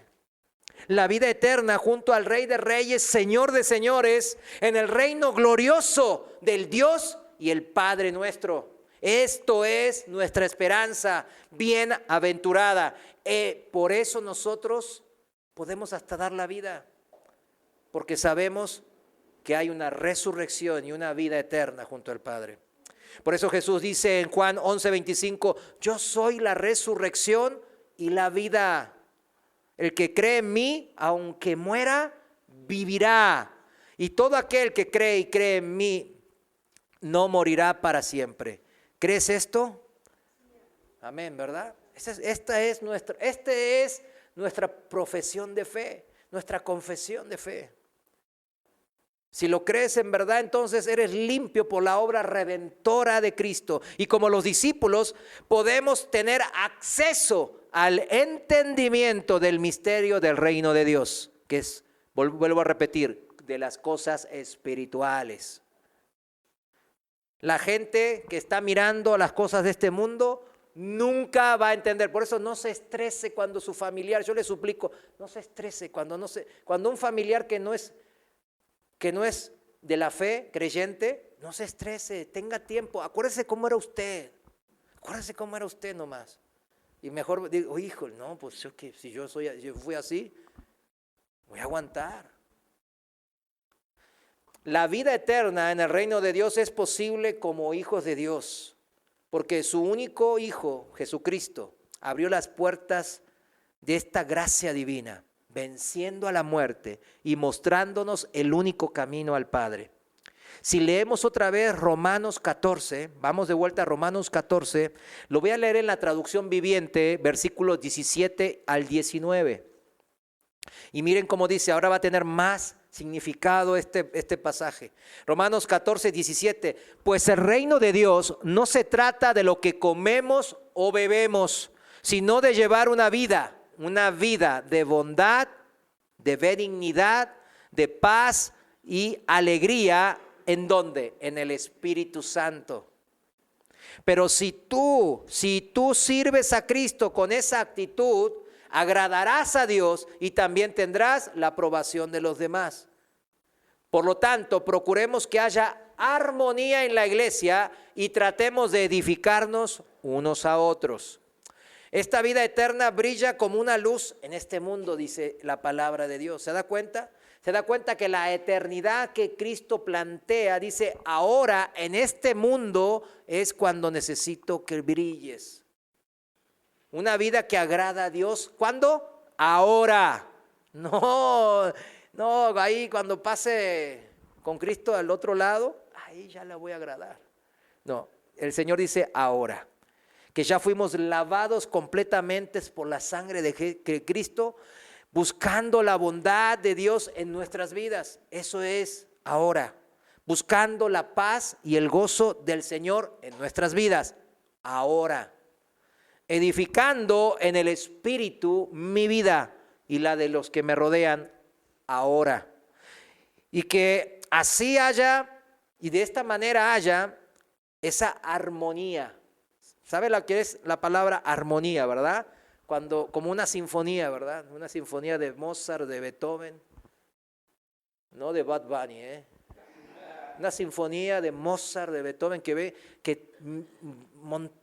Speaker 1: La vida eterna junto al Rey de Reyes, Señor de Señores, en el reino glorioso del Dios y el Padre nuestro. Esto es nuestra esperanza bienaventurada. Por eso nosotros podemos hasta dar la vida, porque sabemos que hay una resurrección y una vida eterna junto al Padre. Por eso Jesús dice en Juan 11:25, yo soy la resurrección y la vida. El que cree en mí, aunque muera, vivirá. Y todo aquel que cree y cree en mí, no morirá para siempre. ¿Crees esto? Amén, ¿verdad? Esta es nuestra profesión de fe, nuestra confesión de fe. Si lo crees en verdad, entonces eres limpio por la obra redentora de Cristo. Y como los discípulos, podemos tener acceso al entendimiento del misterio del reino de Dios, que es, vuelvo a repetir, de las cosas espirituales. La gente que está mirando las cosas de este mundo nunca va a entender. Por eso no se estrese cuando su familiar, yo le suplico, no se estrese cuando un familiar que no es de la fe, creyente, no se estrese, tenga tiempo, acuérdese cómo era usted nomás. Y mejor digo, hijo, no, pues si yo fui así, voy a aguantar. La vida eterna en el reino de Dios es posible como hijos de Dios, porque su único Hijo, Jesucristo, abrió las puertas de esta gracia divina, venciendo a la muerte y mostrándonos el único camino al Padre. Si leemos otra vez Romanos 14, vamos de vuelta a Romanos 14, lo voy a leer en la traducción viviente, versículos 17 al 19. Y miren cómo dice, ahora va a tener más significado este pasaje. Romanos 14, 17, pues el reino de Dios no se trata de lo que comemos o bebemos, sino de llevar una vida de bondad, de benignidad, de paz y alegría. ¿En dónde? En el Espíritu Santo. Pero si tú sirves a Cristo con esa actitud, agradarás a Dios y también tendrás la aprobación de los demás. Por lo tanto, procuremos que haya armonía en la iglesia y tratemos de edificarnos unos a otros. Esta vida eterna brilla como una luz en este mundo, dice la palabra de Dios. ¿Se da cuenta? Se da cuenta que la eternidad que Cristo plantea, dice, ahora en este mundo es cuando necesito que brilles. Una vida que agrada a Dios, ¿cuándo? Ahora. No, ahí cuando pase con Cristo al otro lado, ahí ya la voy a agradar. No, el Señor dice ahora. Que ya fuimos lavados completamente por la sangre de Cristo, buscando la bondad de Dios en nuestras vidas. Eso es ahora, buscando la paz y el gozo del Señor en nuestras vidas. Ahora, edificando en el Espíritu mi vida y la de los que me rodean. Ahora, y que así haya, y de esta manera haya esa armonía. ¿Sabe lo que es la palabra armonía, verdad? Como una sinfonía, ¿verdad? Una sinfonía de Mozart, de Beethoven, no de Bad Bunny, Una sinfonía de Mozart, de Beethoven, que ve que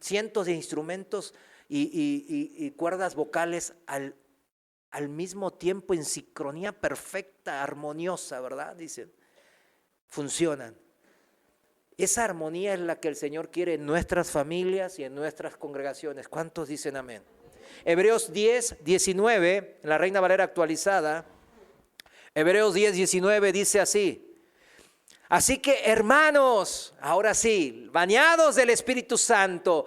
Speaker 1: cientos de instrumentos y cuerdas vocales al mismo tiempo en sincronía perfecta, armoniosa, ¿verdad? Dicen, funcionan. Esa armonía es la que el Señor quiere en nuestras familias y en nuestras congregaciones. ¿Cuántos dicen amén? Hebreos 10, 19, en la Reina Valera actualizada, Hebreos 10, 19 dice así: así que hermanos, ahora sí, bañados del Espíritu Santo,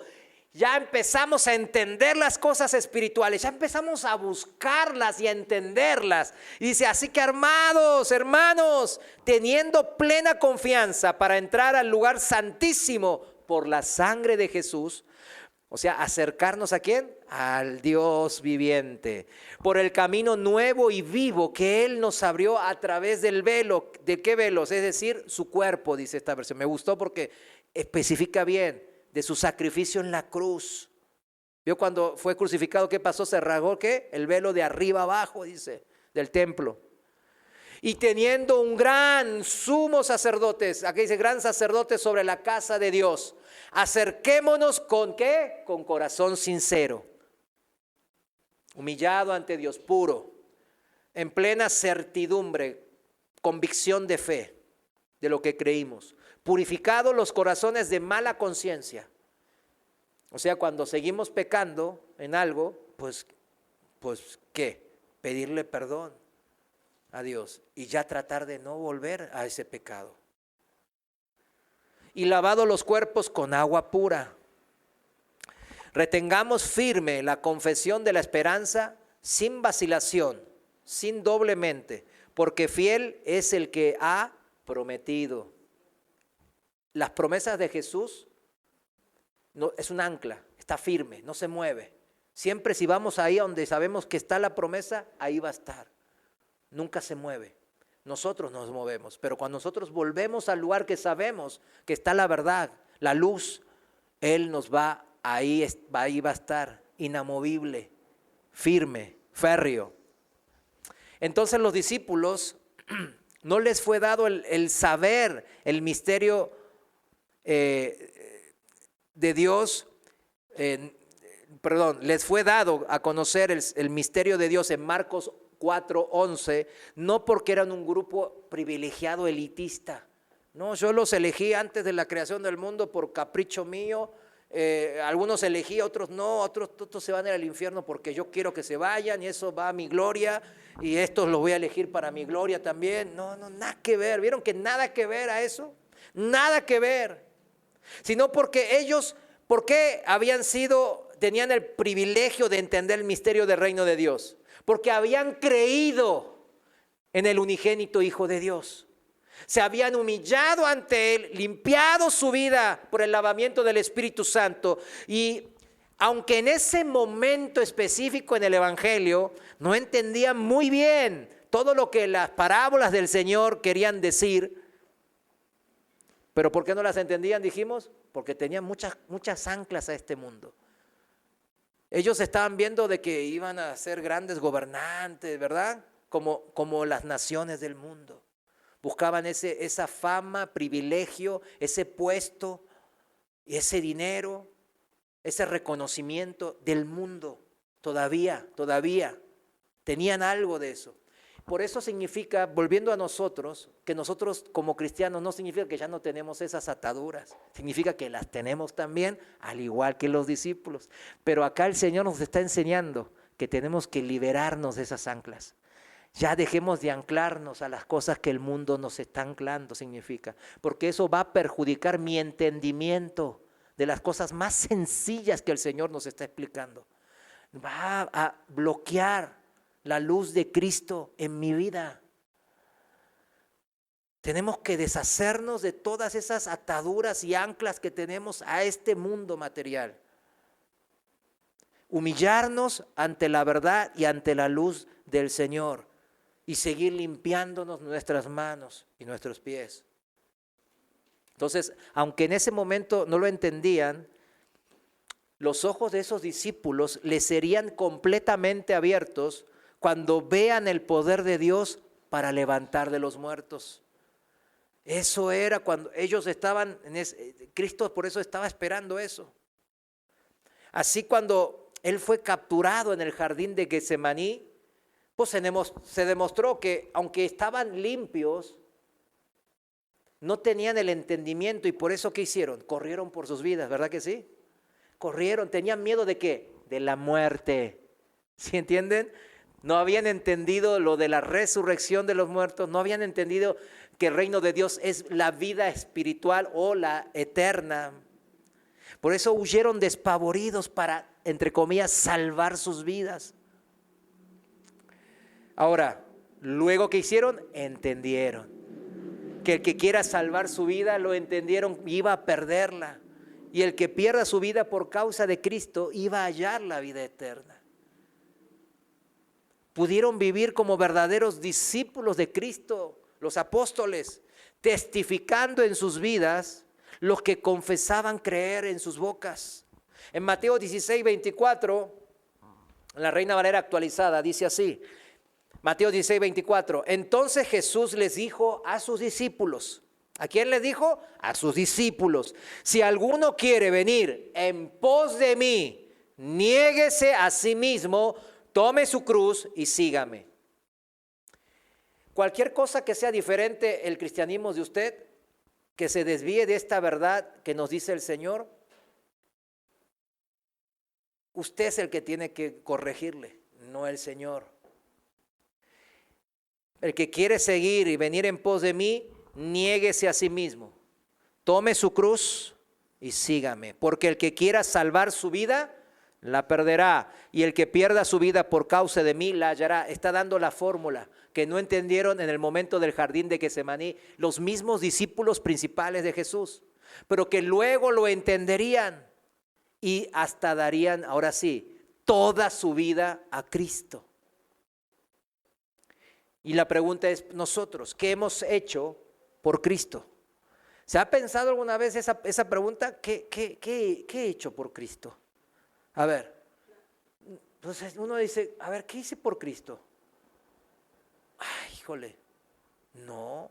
Speaker 1: ya empezamos a entender las cosas espirituales, ya empezamos a buscarlas y a entenderlas. Y dice, así que armados, hermanos, teniendo plena confianza para entrar al lugar santísimo por la sangre de Jesús, o sea, acercarnos ¿a quién? Al Dios viviente, por el camino nuevo y vivo que Él nos abrió a través del velo. ¿De qué velos? Es decir, su cuerpo, dice esta versión. Me gustó porque especifica bien. De su sacrificio en la cruz. ¿Vio cuando fue crucificado qué pasó? Se rasgó ¿qué? El velo de arriba abajo, dice, del templo. Y teniendo un gran sumo sacerdote, aquí dice gran sacerdote sobre la casa de Dios, acerquémonos con ¿qué? Con corazón sincero, humillado ante Dios, puro, en plena certidumbre, convicción de fe de lo que creímos. Purificados los corazones de mala conciencia. O sea, cuando seguimos pecando en algo, pues ¿qué? Pedirle perdón a Dios y ya tratar de no volver a ese pecado. Y lavados los cuerpos con agua pura. Retengamos firme la confesión de la esperanza sin vacilación, sin doble mente, porque fiel es el que ha prometido. Las promesas de Jesús no, es un ancla, está firme, no se mueve. Siempre si vamos ahí donde sabemos que está la promesa, ahí va a estar. Nunca se mueve. Nosotros nos movemos, pero cuando nosotros volvemos al lugar que sabemos que está la verdad, la luz, Él nos va, ahí va a estar, inamovible, firme, férreo. Entonces los discípulos no les fue dado el saber el misterio de Dios, les fue dado a conocer el misterio de Dios en Marcos 4:11, no porque eran un grupo privilegiado elitista. No, yo los elegí antes de la creación del mundo por capricho mío. Algunos elegí, otros no, otros se van a ir al infierno porque yo quiero que se vayan y eso va a mi gloria y estos los voy a elegir para mi gloria también. No, nada que ver. ¿Vieron que nada que ver a eso? Nada que ver. Sino porque ellos, ¿por qué tenían el privilegio de entender el misterio del reino de Dios? Porque habían creído en el unigénito Hijo de Dios. Se habían humillado ante Él, limpiado su vida por el lavamiento del Espíritu Santo. Y aunque en ese momento específico en el Evangelio no entendían muy bien todo lo que las parábolas del Señor querían decir, ¿pero por qué no las entendían? Dijimos, porque tenían muchas anclas a este mundo. Ellos estaban viendo de que iban a ser grandes gobernantes, ¿verdad? Como las naciones del mundo. Buscaban esa fama, privilegio, ese puesto, y ese dinero, ese reconocimiento del mundo. Todavía tenían algo de eso. Por eso significa, volviendo a nosotros, que nosotros como cristianos no significa que ya no tenemos esas ataduras, significa que las tenemos también, al igual que los discípulos. Pero acá el Señor nos está enseñando que tenemos que liberarnos de esas anclas. Ya dejemos de anclarnos a las cosas que el mundo nos está anclando, significa, porque eso va a perjudicar mi entendimiento de las cosas más sencillas que el Señor nos está explicando. Va a bloquear la luz de Cristo en mi vida. Tenemos que deshacernos de todas esas ataduras y anclas que tenemos a este mundo material. Humillarnos ante la verdad y ante la luz del Señor y seguir limpiándonos nuestras manos y nuestros pies. Entonces, aunque en ese momento no lo entendían, los ojos de esos discípulos les serían completamente abiertos cuando vean el poder de Dios para levantar de los muertos. Eso era cuando ellos estaban, Cristo por eso estaba esperando eso. Así cuando Él fue capturado en el jardín de Getsemaní, pues se demostró que aunque estaban limpios, no tenían el entendimiento y por eso ¿qué hicieron? Corrieron por sus vidas, ¿verdad que sí? Corrieron, tenían miedo ¿de qué? De la muerte. ¿Sí entienden? No habían entendido lo de la resurrección de los muertos, no habían entendido que el reino de Dios es la vida espiritual o la eterna. Por eso huyeron despavoridos para, entre comillas, salvar sus vidas. Ahora, luego que hicieron, entendieron que el que quiera salvar su vida, lo entendieron, iba a perderla. Y el que pierda su vida por causa de Cristo, iba a hallar la vida eterna. Pudieron vivir como verdaderos discípulos de Cristo, los apóstoles, testificando en sus vidas los que confesaban creer en sus bocas. En Mateo 16, 24, en la Reina Valera actualizada, dice así, Mateo 16, 24, entonces Jesús les dijo a sus discípulos, ¿a quién les dijo? A sus discípulos, si alguno quiere venir en pos de mí, niéguese a sí mismo, tome su cruz y sígame. Cualquier cosa que sea diferente el cristianismo de usted, que se desvíe de esta verdad que nos dice el Señor, usted es el que tiene que corregirle, no el Señor. El que quiere seguir y venir en pos de mí, niéguese a sí mismo, tome su cruz y sígame, porque el que quiera salvar su vida, la perderá, y el que pierda su vida por causa de mí, la hallará. Está dando la fórmula que no entendieron en el momento del jardín de Getsemaní los mismos discípulos principales de Jesús, pero que luego lo entenderían y hasta darían, ahora sí, toda su vida a Cristo. Y la pregunta es, nosotros, ¿qué hemos hecho por Cristo? ¿Se ha pensado alguna vez esa pregunta? ¿Qué he hecho por Cristo? A ver, entonces uno dice, a ver, ¿qué hice por Cristo? Ay, híjole, no,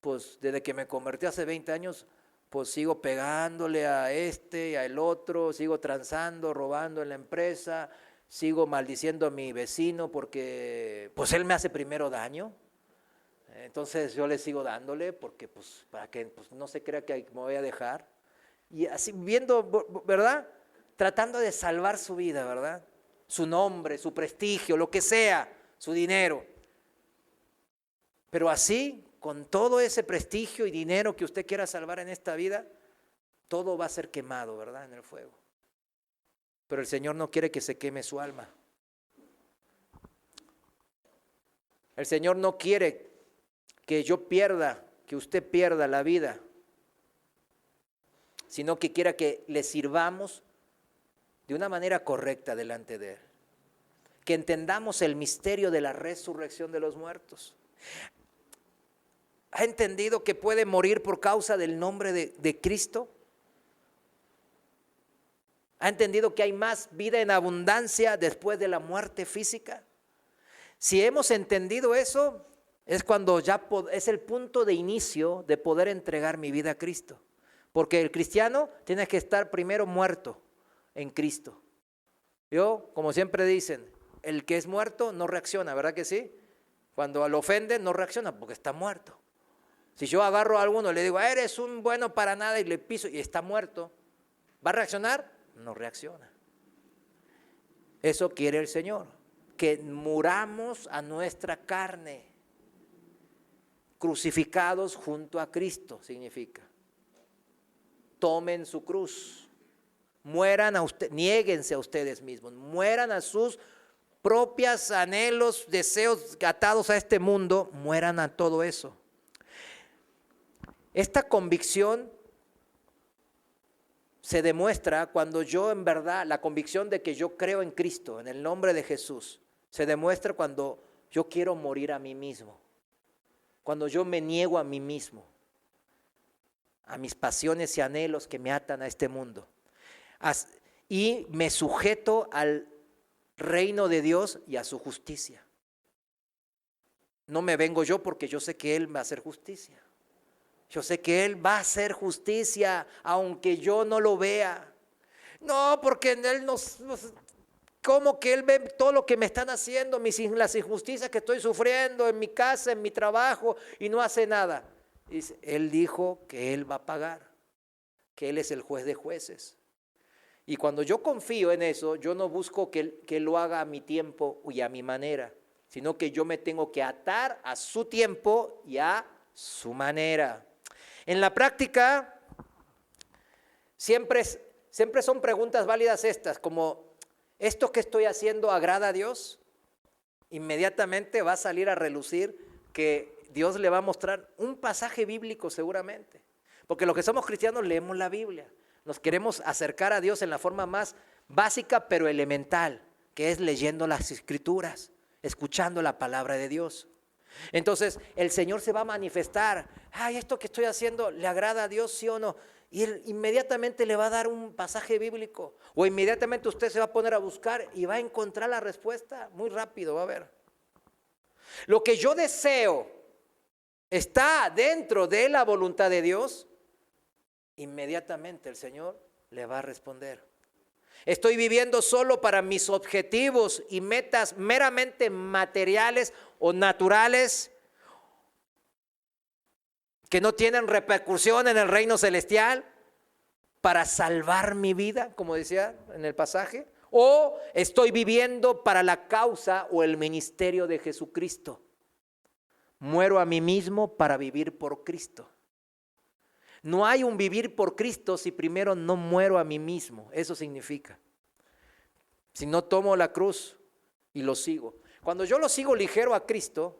Speaker 1: pues desde que me convertí hace 20 años, pues sigo pegándole a este y a el otro, sigo transando, robando en la empresa, sigo maldiciendo a mi vecino porque pues él me hace primero daño. Entonces yo le sigo dándole porque pues para que pues, no se crea que me voy a dejar. Y así viendo, ¿verdad? Tratando de salvar su vida, ¿verdad? Su nombre, su prestigio, lo que sea, su dinero. Pero así, con todo ese prestigio y dinero que usted quiera salvar en esta vida, todo va a ser quemado, ¿verdad? En el fuego. Pero el Señor no quiere que se queme su alma. El Señor no quiere que yo pierda, que usted pierda la vida, sino que quiera que le sirvamos de una manera correcta delante de Él. Que entendamos el misterio de la resurrección de los muertos. ¿Ha entendido que puede morir por causa del nombre de Cristo? ¿Ha entendido que hay más vida en abundancia después de la muerte física? Si hemos entendido eso, es cuando ya es el punto de inicio de poder entregar mi vida a Cristo. Porque el cristiano tiene que estar primero muerto en Cristo. Yo, como siempre dicen, el que es muerto no reacciona, ¿verdad que sí? Cuando lo ofenden no reacciona porque está muerto. Si yo agarro a alguno y le digo, eres un bueno para nada y le piso y está muerto, ¿va a reaccionar? No reacciona. Eso quiere el Señor, que muramos a nuestra carne, crucificados junto a Cristo, significa. Tomen su cruz, mueran a usted, niéguense a ustedes mismos, mueran a sus propios anhelos, deseos atados a este mundo, mueran a todo eso. Esta convicción se demuestra cuando yo en verdad, la convicción de que yo creo en Cristo, en el nombre de Jesús, se demuestra cuando yo quiero morir a mí mismo, cuando yo me niego a mí mismo, a mis pasiones y anhelos que me atan a este mundo, y me sujeto al reino de Dios y a su justicia. No me vengo yo porque yo sé que Él va a hacer justicia. Yo sé que Él va a hacer justicia, aunque yo no lo vea. No, porque Él como que Él ve todo lo que me están haciendo, las injusticias que estoy sufriendo en mi casa, en mi trabajo, y no hace nada. Dice, Él dijo que Él va a pagar, que Él es el juez de jueces. Y cuando yo confío en eso, yo no busco que Él lo haga a mi tiempo y a mi manera, sino que yo me tengo que atar a su tiempo y a su manera. En la práctica, siempre siempre son preguntas válidas estas, como, ¿esto que estoy haciendo agrada a Dios? Inmediatamente va a salir a relucir que Dios le va a mostrar un pasaje bíblico seguramente. Porque los que somos cristianos leemos la Biblia. Nos queremos acercar a Dios en la forma más básica pero elemental, que es leyendo las Escrituras, escuchando la palabra de Dios. Entonces el Señor se va a manifestar. Ay, esto que estoy haciendo, ¿le agrada a Dios, sí o no? Y Él inmediatamente le va a dar un pasaje bíblico. O inmediatamente usted se va a poner a buscar y va a encontrar la respuesta. Muy rápido, va a ver. Lo que yo deseo está dentro de la voluntad de Dios. Inmediatamente el Señor le va a responder. Estoy viviendo solo para mis objetivos y metas meramente materiales o naturales que no tienen repercusión en el reino celestial para salvar mi vida, como decía en el pasaje, o estoy viviendo para la causa o el ministerio de Jesucristo. Muero a mí mismo para vivir por Cristo. No hay un vivir por Cristo si primero no muero a mí mismo. Eso significa. Si no tomo la cruz y lo sigo. Cuando yo lo sigo ligero a Cristo,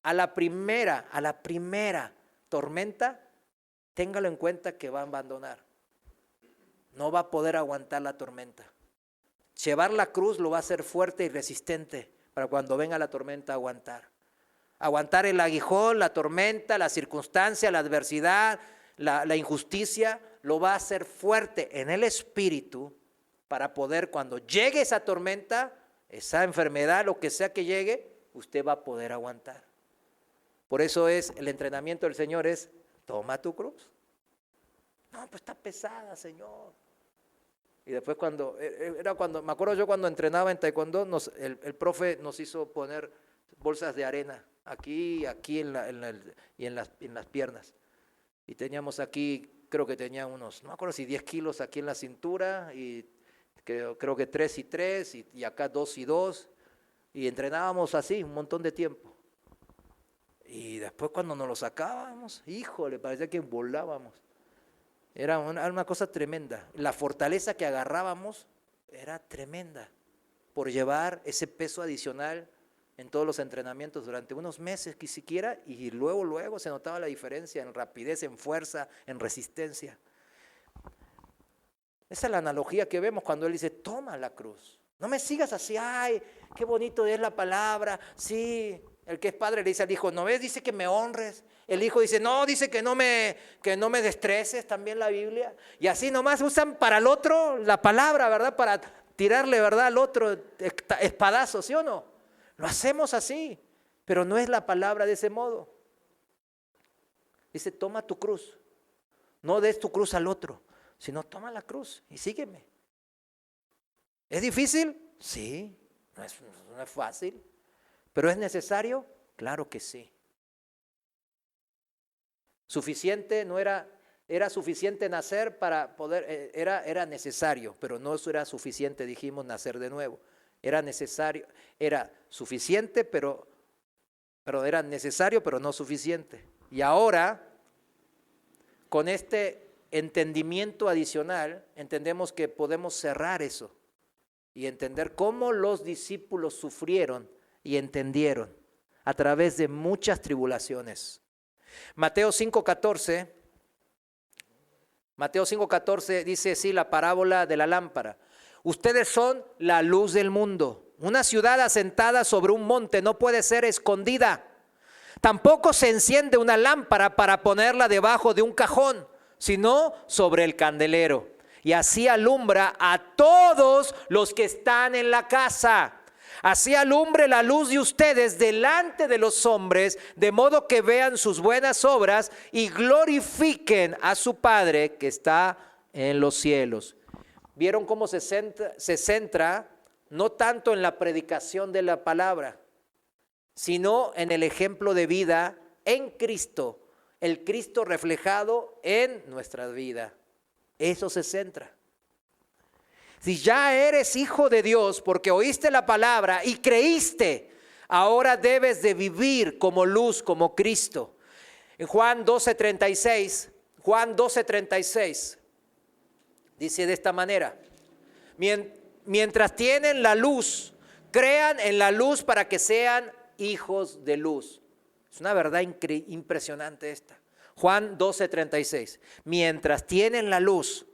Speaker 1: a la primera tormenta, téngalo en cuenta que va a abandonar. No va a poder aguantar la tormenta. Llevar la cruz lo va a hacer fuerte y resistente para cuando venga la tormenta aguantar. Aguantar el aguijón, la tormenta, la circunstancia, la adversidad, la injusticia, lo va a hacer fuerte en el espíritu para poder, cuando llegue esa tormenta, esa enfermedad, lo que sea que llegue, usted va a poder aguantar. Por eso es el entrenamiento del Señor es, toma tu cruz. No, pues está pesada, Señor. Y después me acuerdo yo cuando entrenaba en taekwondo, el profe nos hizo poner bolsas de arena aquí en las piernas. Y teníamos aquí, creo que tenía unos, no me acuerdo si 10 kilos aquí en la cintura, y creo que 3 y 3, y acá 2 y 2, y entrenábamos así un montón de tiempo. Y después cuando nos lo sacábamos, híjole, parecía que volábamos. Era una cosa tremenda. La fortaleza que agarrábamos era tremenda por llevar ese peso adicional en todos los entrenamientos durante unos meses que siquiera, y luego se notaba la diferencia en rapidez, en fuerza, en resistencia. Esa es la analogía que vemos cuando Él dice, toma la cruz. No me sigas así, ay, qué bonito es la palabra. Sí, el que es padre le dice al hijo, ¿no ves? Dice que me honres. El hijo dice, no, dice que no me destreces, también la Biblia. Y así nomás usan para el otro la palabra, ¿verdad? Para tirarle, ¿verdad? Al otro espadazo, ¿sí o no? Lo hacemos así, pero no es la palabra de ese modo. Dice, toma tu cruz. No des tu cruz al otro, sino toma la cruz y sígueme. ¿Es difícil? Sí, no es fácil. ¿Pero es necesario? Claro que sí. Suficiente no era suficiente nacer para poder, era necesario, pero no era suficiente, dijimos, nacer de nuevo. Era necesario, era suficiente, pero era necesario, pero no suficiente. Y ahora, con este entendimiento adicional, entendemos que podemos cerrar eso y entender cómo los discípulos sufrieron y entendieron a través de muchas tribulaciones. Mateo 5:14 dice así la parábola de la lámpara. Ustedes son la luz del mundo. Una ciudad asentada sobre un monte no puede ser escondida. Tampoco se enciende una lámpara para ponerla debajo de un cajón, sino sobre el candelero. Y así alumbra a todos los que están en la casa. Así alumbre la luz de ustedes delante de los hombres, de modo que vean sus buenas obras y glorifiquen a su Padre que está en los cielos. ¿Vieron cómo se centra no tanto en la predicación de la palabra, sino en el ejemplo de vida en Cristo, el Cristo reflejado en nuestra vida? Eso se centra. Si ya eres hijo de Dios porque oíste la palabra y creíste, ahora debes de vivir como luz, como Cristo. En Juan 12:36, Dice de esta manera: mientras tienen la luz, crean en la luz para que sean hijos de luz. Es una verdad impresionante esta. Juan 12:36. Mientras tienen la luz,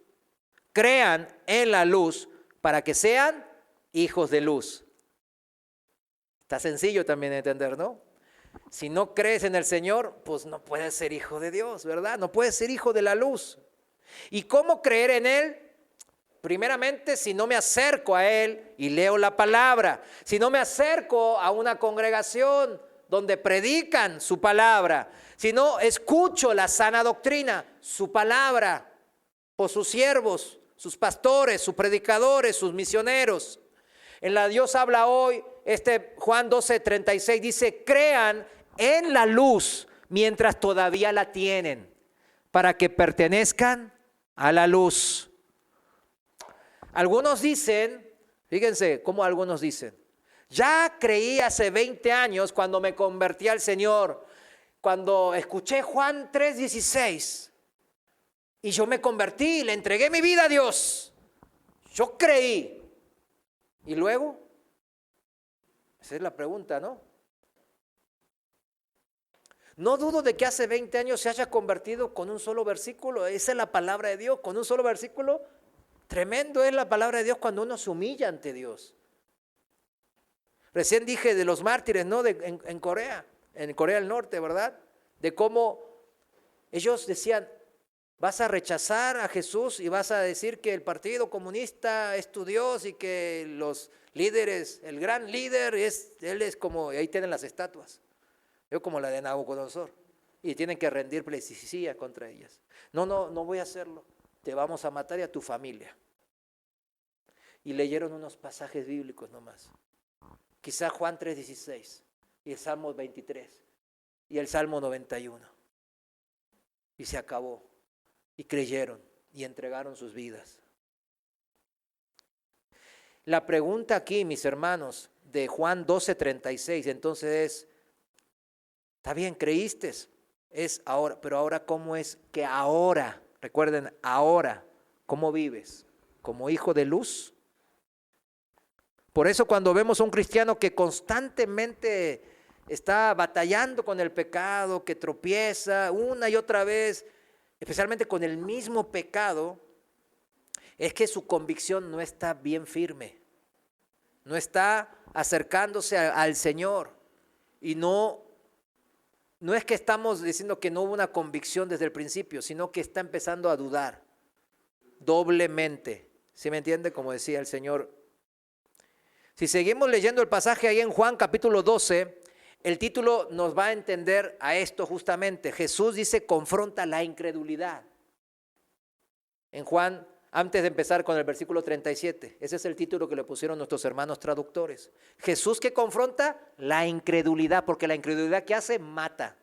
Speaker 1: crean en la luz para que sean hijos de luz. Está sencillo también de entender, ¿no? Si no crees en el Señor, pues no puedes ser hijo de Dios, ¿verdad? No puedes ser hijo de la luz. ¿Y cómo creer en Él? Primeramente, si no me acerco a Él y leo la palabra, si no me acerco a una congregación donde predican su palabra, si no escucho la sana doctrina, su palabra, por sus siervos, sus pastores, sus predicadores, sus misioneros. En la Dios habla hoy, Juan 12:36 dice: crean en la luz mientras todavía la tienen, para que pertenezcan a la luz. Algunos dicen, fíjense cómo algunos dicen: ya creí hace 20 años cuando me convertí al Señor, cuando escuché Juan 3:16 y yo me convertí, le entregué mi vida a Dios, yo creí. ¿Y luego? Esa es la pregunta, ¿no? No dudo de que hace 20 años se haya convertido con un solo versículo. Esa es la palabra de Dios, con un solo versículo. Tremendo es la palabra de Dios cuando uno se humilla ante Dios. Recién dije de los mártires, ¿no? En Corea del Norte, ¿verdad? De cómo ellos decían: vas a rechazar a Jesús y vas a decir que el Partido Comunista es tu Dios y que los líderes, el gran líder, él es como, ahí tienen las estatuas, yo como la de Nabucodonosor, y tienen que rendir pleitesía contra ellas. No voy a hacerlo, te vamos a matar y a tu familia. Y leyeron unos pasajes bíblicos nomás, quizá Juan 3:16 y el Salmo 23 y el Salmo 91, y se acabó. Y creyeron y entregaron sus vidas. La pregunta aquí, mis hermanos, de Juan 12:36, entonces es: está bien, creíste, es ahora, pero ahora ¿cómo es que ahora, recuerden, ahora, cómo vives? ¿Como hijo de luz? Por eso cuando vemos a un cristiano que constantemente está batallando con el pecado, que tropieza una y otra vez, especialmente con el mismo pecado, es que su convicción no está bien firme, no está acercándose al Señor. Y no es que estamos diciendo que no hubo una convicción desde el principio, sino que está empezando a dudar doblemente. ¿Sí me entiende? Como decía el Señor. Si seguimos leyendo el pasaje ahí en Juan capítulo 12, el título nos va a entender a esto justamente. Jesús dice: confronta la incredulidad. En Juan, antes de empezar con el versículo 37, ese es el título que le pusieron nuestros hermanos traductores. Jesús que confronta la incredulidad, porque la incredulidad que hace mata.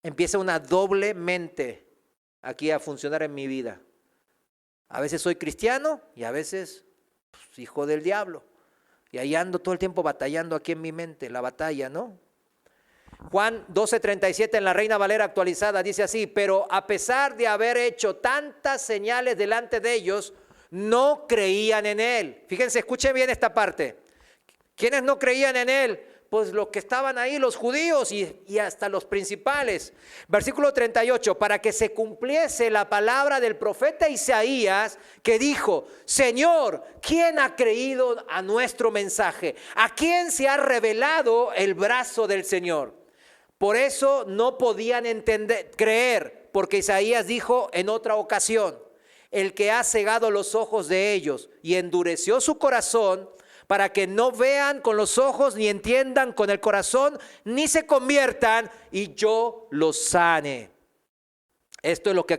Speaker 1: Empieza una doble mente aquí a funcionar en mi vida. A veces soy cristiano y a veces hijo del diablo. Y ahí ando todo el tiempo batallando aquí en mi mente, la batalla, ¿no? Juan 12:37 en la Reina Valera actualizada dice así: pero a pesar de haber hecho tantas señales delante de ellos, no creían en él. Fíjense, escuchen bien esta parte. ¿Quiénes no creían en él? Pues los que estaban ahí, los judíos y hasta los principales. Versículo 38, para que se cumpliese la palabra del profeta Isaías, que dijo: Señor, ¿quién ha creído a nuestro mensaje? ¿A quién se ha revelado el brazo del Señor? Por eso no podían creer, porque Isaías dijo en otra ocasión: el que ha cegado los ojos de ellos y endureció su corazón, para que no vean con los ojos, ni entiendan con el corazón, ni se conviertan, y yo los sane. Esto que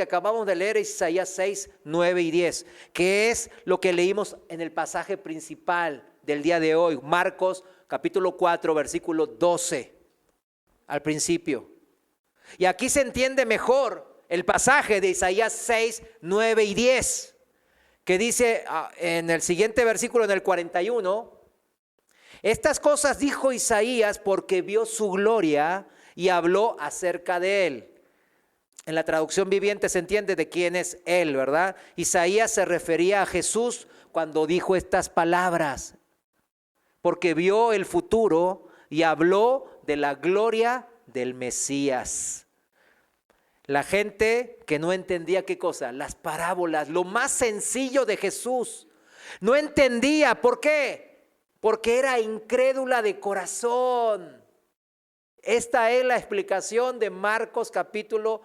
Speaker 1: acabamos de leer es Isaías 6, 9 y 10, que es lo que leímos en el pasaje principal del día de hoy, Marcos capítulo 4, versículo 12, al principio. Y aquí se entiende mejor el pasaje de Isaías 6, 9 y 10. Que dice en el siguiente versículo, en el 41, estas cosas dijo Isaías porque vio su gloria y habló acerca de él. En la traducción viviente se entiende de quién es él, ¿verdad? Isaías se refería a Jesús cuando dijo estas palabras, porque vio el futuro y habló de la gloria del Mesías. La gente que no entendía qué cosa, las parábolas, lo más sencillo de Jesús, no entendía. ¿Por qué? Porque era incrédula de corazón. Esta es la explicación de Marcos capítulo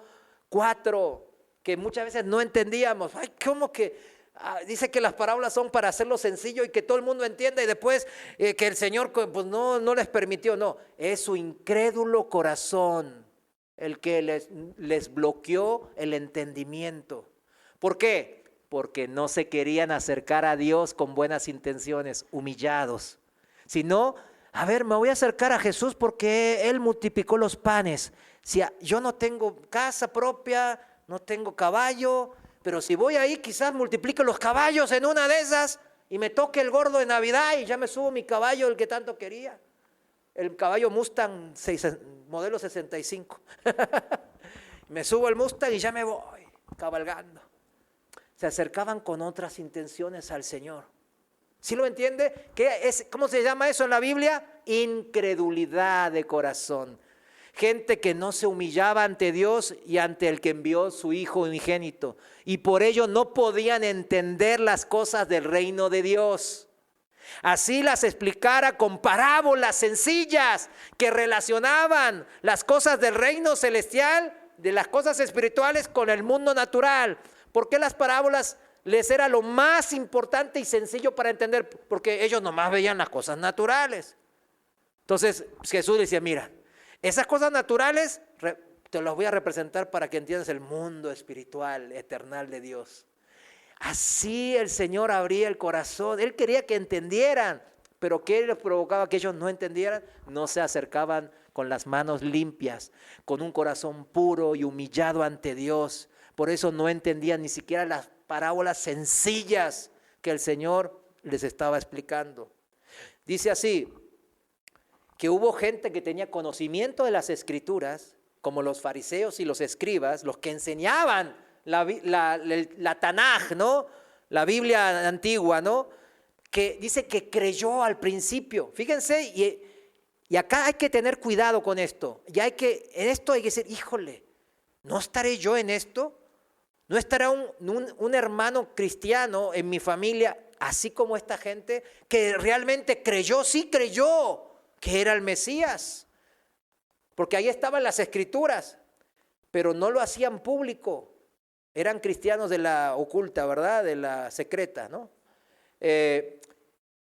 Speaker 1: 4, que muchas veces no entendíamos. Ay, ¿cómo que? Dice que las parábolas son para hacerlo sencillo y que todo el mundo entienda, y después que el Señor pues no les permitió. No, es su incrédulo corazón el que les bloqueó el entendimiento. ¿Por qué? Porque no se querían acercar a Dios con buenas intenciones, humillados. Sino, a ver, me voy a acercar a Jesús porque Él multiplicó los panes. Si yo no tengo casa propia, no tengo caballo, pero si voy ahí quizás multiplique los caballos en una de esas y me toque el gordo de Navidad y ya me subo mi caballo, el que tanto quería. El caballo Mustang modelo 65. Me subo el Mustang y ya me voy cabalgando. Se acercaban con otras intenciones al Señor. ¿Sí lo entiende? ¿Cómo se llama eso en la Biblia? Incredulidad de corazón. Gente que no se humillaba ante Dios y ante el que envió su Hijo unigénito. Y por ello no podían entender las cosas del reino de Dios. Así las explicara con parábolas sencillas que relacionaban las cosas del reino celestial, de las cosas espirituales con el mundo natural. ¿Por qué las parábolas les era lo más importante y sencillo para entender? Porque ellos nomás veían las cosas naturales. Entonces Jesús decía, mira, esas cosas naturales te las voy a representar para que entiendas el mundo espiritual, eternal de Dios. Así el Señor abría el corazón. Él quería que entendieran, pero ¿qué les provocaba que ellos no entendieran? No se acercaban con las manos limpias, con un corazón puro y humillado ante Dios. Por eso no entendían ni siquiera las parábolas sencillas que el Señor les estaba explicando. Dice así, que hubo gente que tenía conocimiento de las Escrituras, como los fariseos y los escribas, los que enseñaban la Tanaj, ¿no? La Biblia antigua, ¿no? Que dice que creyó al principio. Fíjense, y acá hay que tener cuidado con esto. En esto hay que decir, híjole, ¿no estaré yo en esto? ¿No estará un hermano cristiano en mi familia, así como esta gente, que realmente creyó, sí creyó que era el Mesías? Porque ahí estaban las Escrituras, pero no lo hacían público. Eran cristianos de la oculta, ¿verdad? De la secreta, ¿no?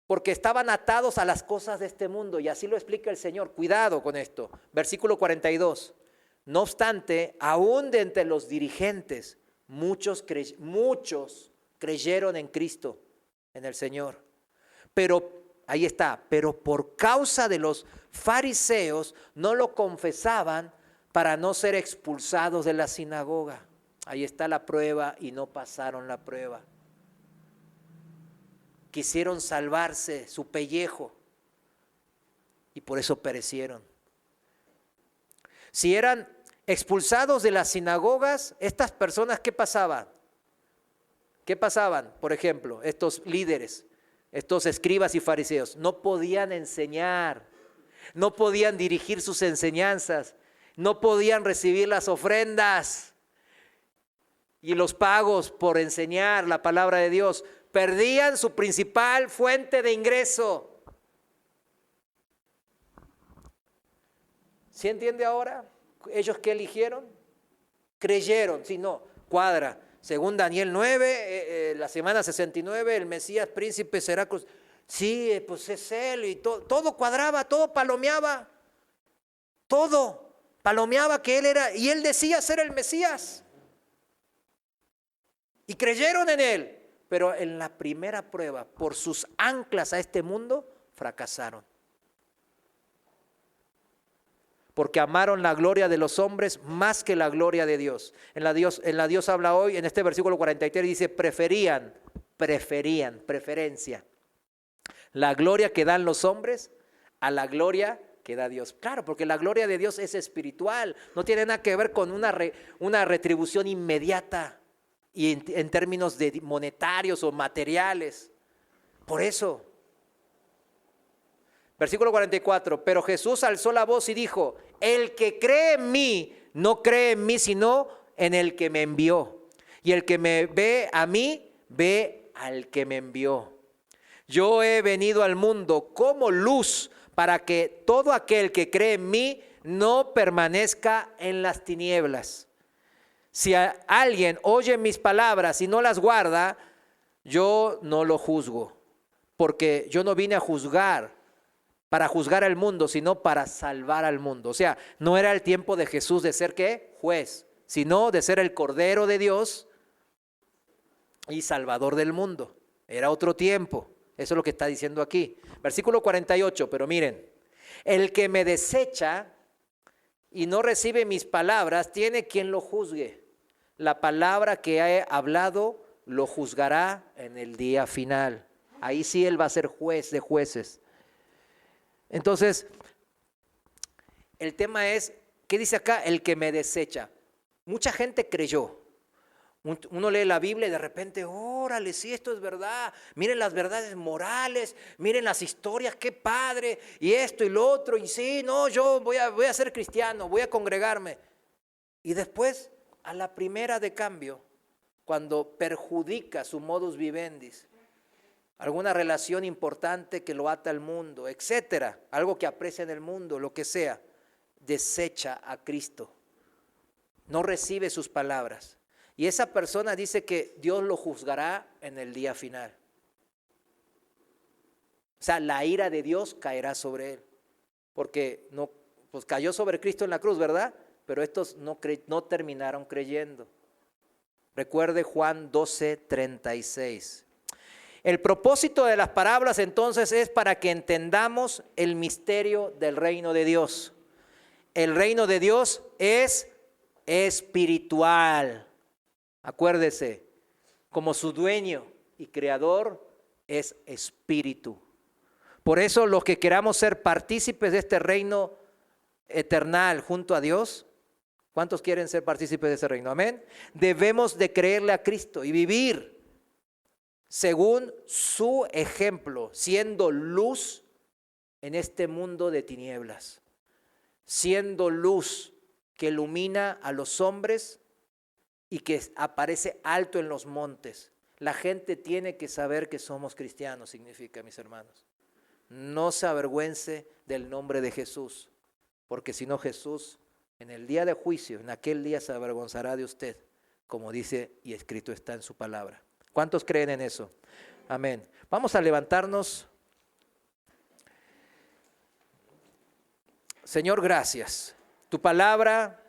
Speaker 1: Porque estaban atados a las cosas de este mundo, y así lo explica el Señor. Cuidado con esto. Versículo 42. No obstante, aún de entre los dirigentes, muchos creyeron en Cristo, en el Señor. Pero, ahí está, pero por causa de los fariseos no lo confesaban para no ser expulsados de la sinagoga. Ahí está la prueba y no pasaron la prueba. Quisieron salvarse su pellejo y por eso perecieron. Si eran expulsados de las sinagogas, estas personas, ¿qué pasaban? ¿Qué pasaban? Por ejemplo, estos líderes, estos escribas y fariseos, no podían enseñar, no podían dirigir sus enseñanzas, no podían recibir las ofrendas y los pagos por enseñar la palabra de Dios. Perdían su principal fuente de ingreso. ¿Sí entiende ahora? ¿Ellos qué eligieron? Creyeron, sí, no, cuadra. Según Daniel 9, la semana 69, el Mesías príncipe será... Sí, pues es él, y todo cuadraba, todo palomeaba. Todo palomeaba que él era, y él decía ser el Mesías. Y creyeron en él, pero en la primera prueba, por sus anclas a este mundo, fracasaron. Porque amaron la gloria de los hombres más que la gloria de Dios. En la Dios habla hoy, en este versículo 43 dice, preferencia, la gloria que dan los hombres a la gloria que da Dios. Claro, porque la gloria de Dios es espiritual, no tiene nada que ver con una retribución inmediata y en términos de monetarios o materiales. Por eso, versículo 44, pero Jesús alzó la voz y dijo, el que cree en mí, no cree en mí, sino en el que me envió. Y el que me ve a mí, ve al que me envió. Yo he venido al mundo como luz para que todo aquel que cree en mí no permanezca en las tinieblas. Si alguien oye mis palabras y no las guarda, yo no lo juzgo, porque yo no vine a juzgar, para juzgar al mundo, sino para salvar al mundo. O sea, no era el tiempo de Jesús de ser ¿qué? Juez, sino de ser el Cordero de Dios y Salvador del mundo. Era otro tiempo. Eso es lo que está diciendo aquí. Versículo 48, pero miren, el que me desecha y no recibe mis palabras, tiene quien lo juzgue. La palabra que he hablado lo juzgará en el día final. Ahí sí él va a ser juez de jueces. Entonces, el tema es, ¿qué dice acá? El que me desecha. Mucha gente creyó. Uno lee la Biblia y de repente, órale, sí, esto es verdad. Miren las verdades morales, miren las historias, qué padre, y esto y lo otro, y sí, no, yo voy a ser cristiano, voy a congregarme. Y después, a la primera de cambio, cuando perjudica su modus vivendi, alguna relación importante que lo ata al mundo, etcétera, algo que aprecia en el mundo, lo que sea, desecha a Cristo, no recibe sus palabras. Y esa persona dice que Dios lo juzgará en el día final. O sea, la ira de Dios caerá sobre él, porque no, pues cayó sobre Cristo en la cruz, ¿verdad? Pero estos no terminaron creyendo. Recuerde Juan 12:36. El propósito de las parábolas entonces es para que entendamos el misterio del reino de Dios. El reino de Dios es espiritual. Acuérdese, como su dueño y creador es espíritu. Por eso los que queramos ser partícipes de este reino eternal junto a Dios, ¿cuántos quieren ser partícipes de ese reino? Amén. Debemos de creerle a Cristo y vivir según su ejemplo, siendo luz en este mundo de tinieblas, siendo luz que ilumina a los hombres y que aparece alto en los montes. La gente tiene que saber que somos cristianos, significa, mis hermanos. No se avergüence del nombre de Jesús, porque si no, Jesús en el día de juicio, en aquel día se avergonzará de usted, como dice y escrito está en su palabra. ¿Cuántos creen en eso? Amén. Vamos a levantarnos. Señor, gracias. Tu palabra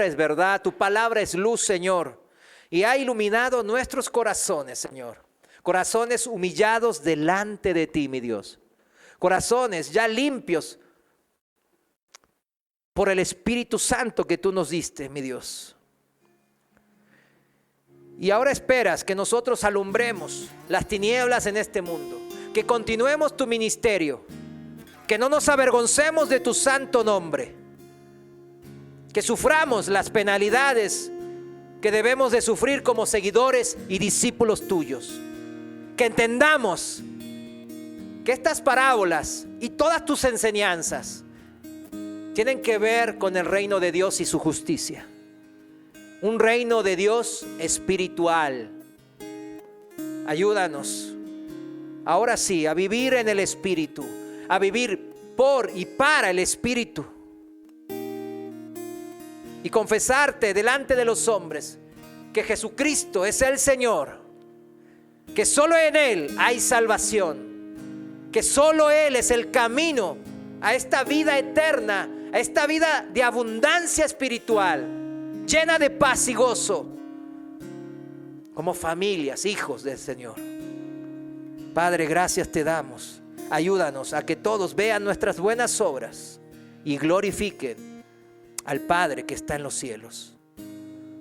Speaker 1: es verdad, tu palabra es luz, Señor, y ha iluminado nuestros corazones, Señor. Corazones humillados delante de ti, mi Dios. Corazones ya limpios por el Espíritu Santo que tú nos diste, mi Dios. Y ahora esperas que nosotros alumbremos las tinieblas en este mundo, que continuemos tu ministerio, que no nos avergoncemos de tu santo nombre, que suframos las penalidades que debemos de sufrir como seguidores y discípulos tuyos, que entendamos que estas parábolas y todas tus enseñanzas tienen que ver con el reino de Dios y su justicia. Un reino de Dios espiritual. Ayúdanos, ahora sí, a vivir en el Espíritu, a vivir por y para el Espíritu. Y confesarte delante de los hombres que Jesucristo es el Señor, que solo en Él hay salvación, que solo Él es el camino a esta vida eterna, a esta vida de abundancia espiritual, llena de paz y gozo, como familias, hijos del Señor. Padre, gracias te damos. Ayúdanos a que todos vean nuestras buenas obras y glorifiquen al Padre que está en los cielos,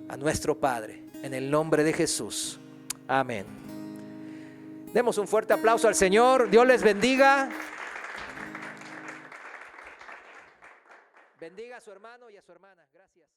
Speaker 1: a nuestro Padre, en el nombre de Jesús. Amén. Demos un fuerte aplauso al Señor. Dios les bendiga. Bendiga a su hermano y a su hermana. Gracias.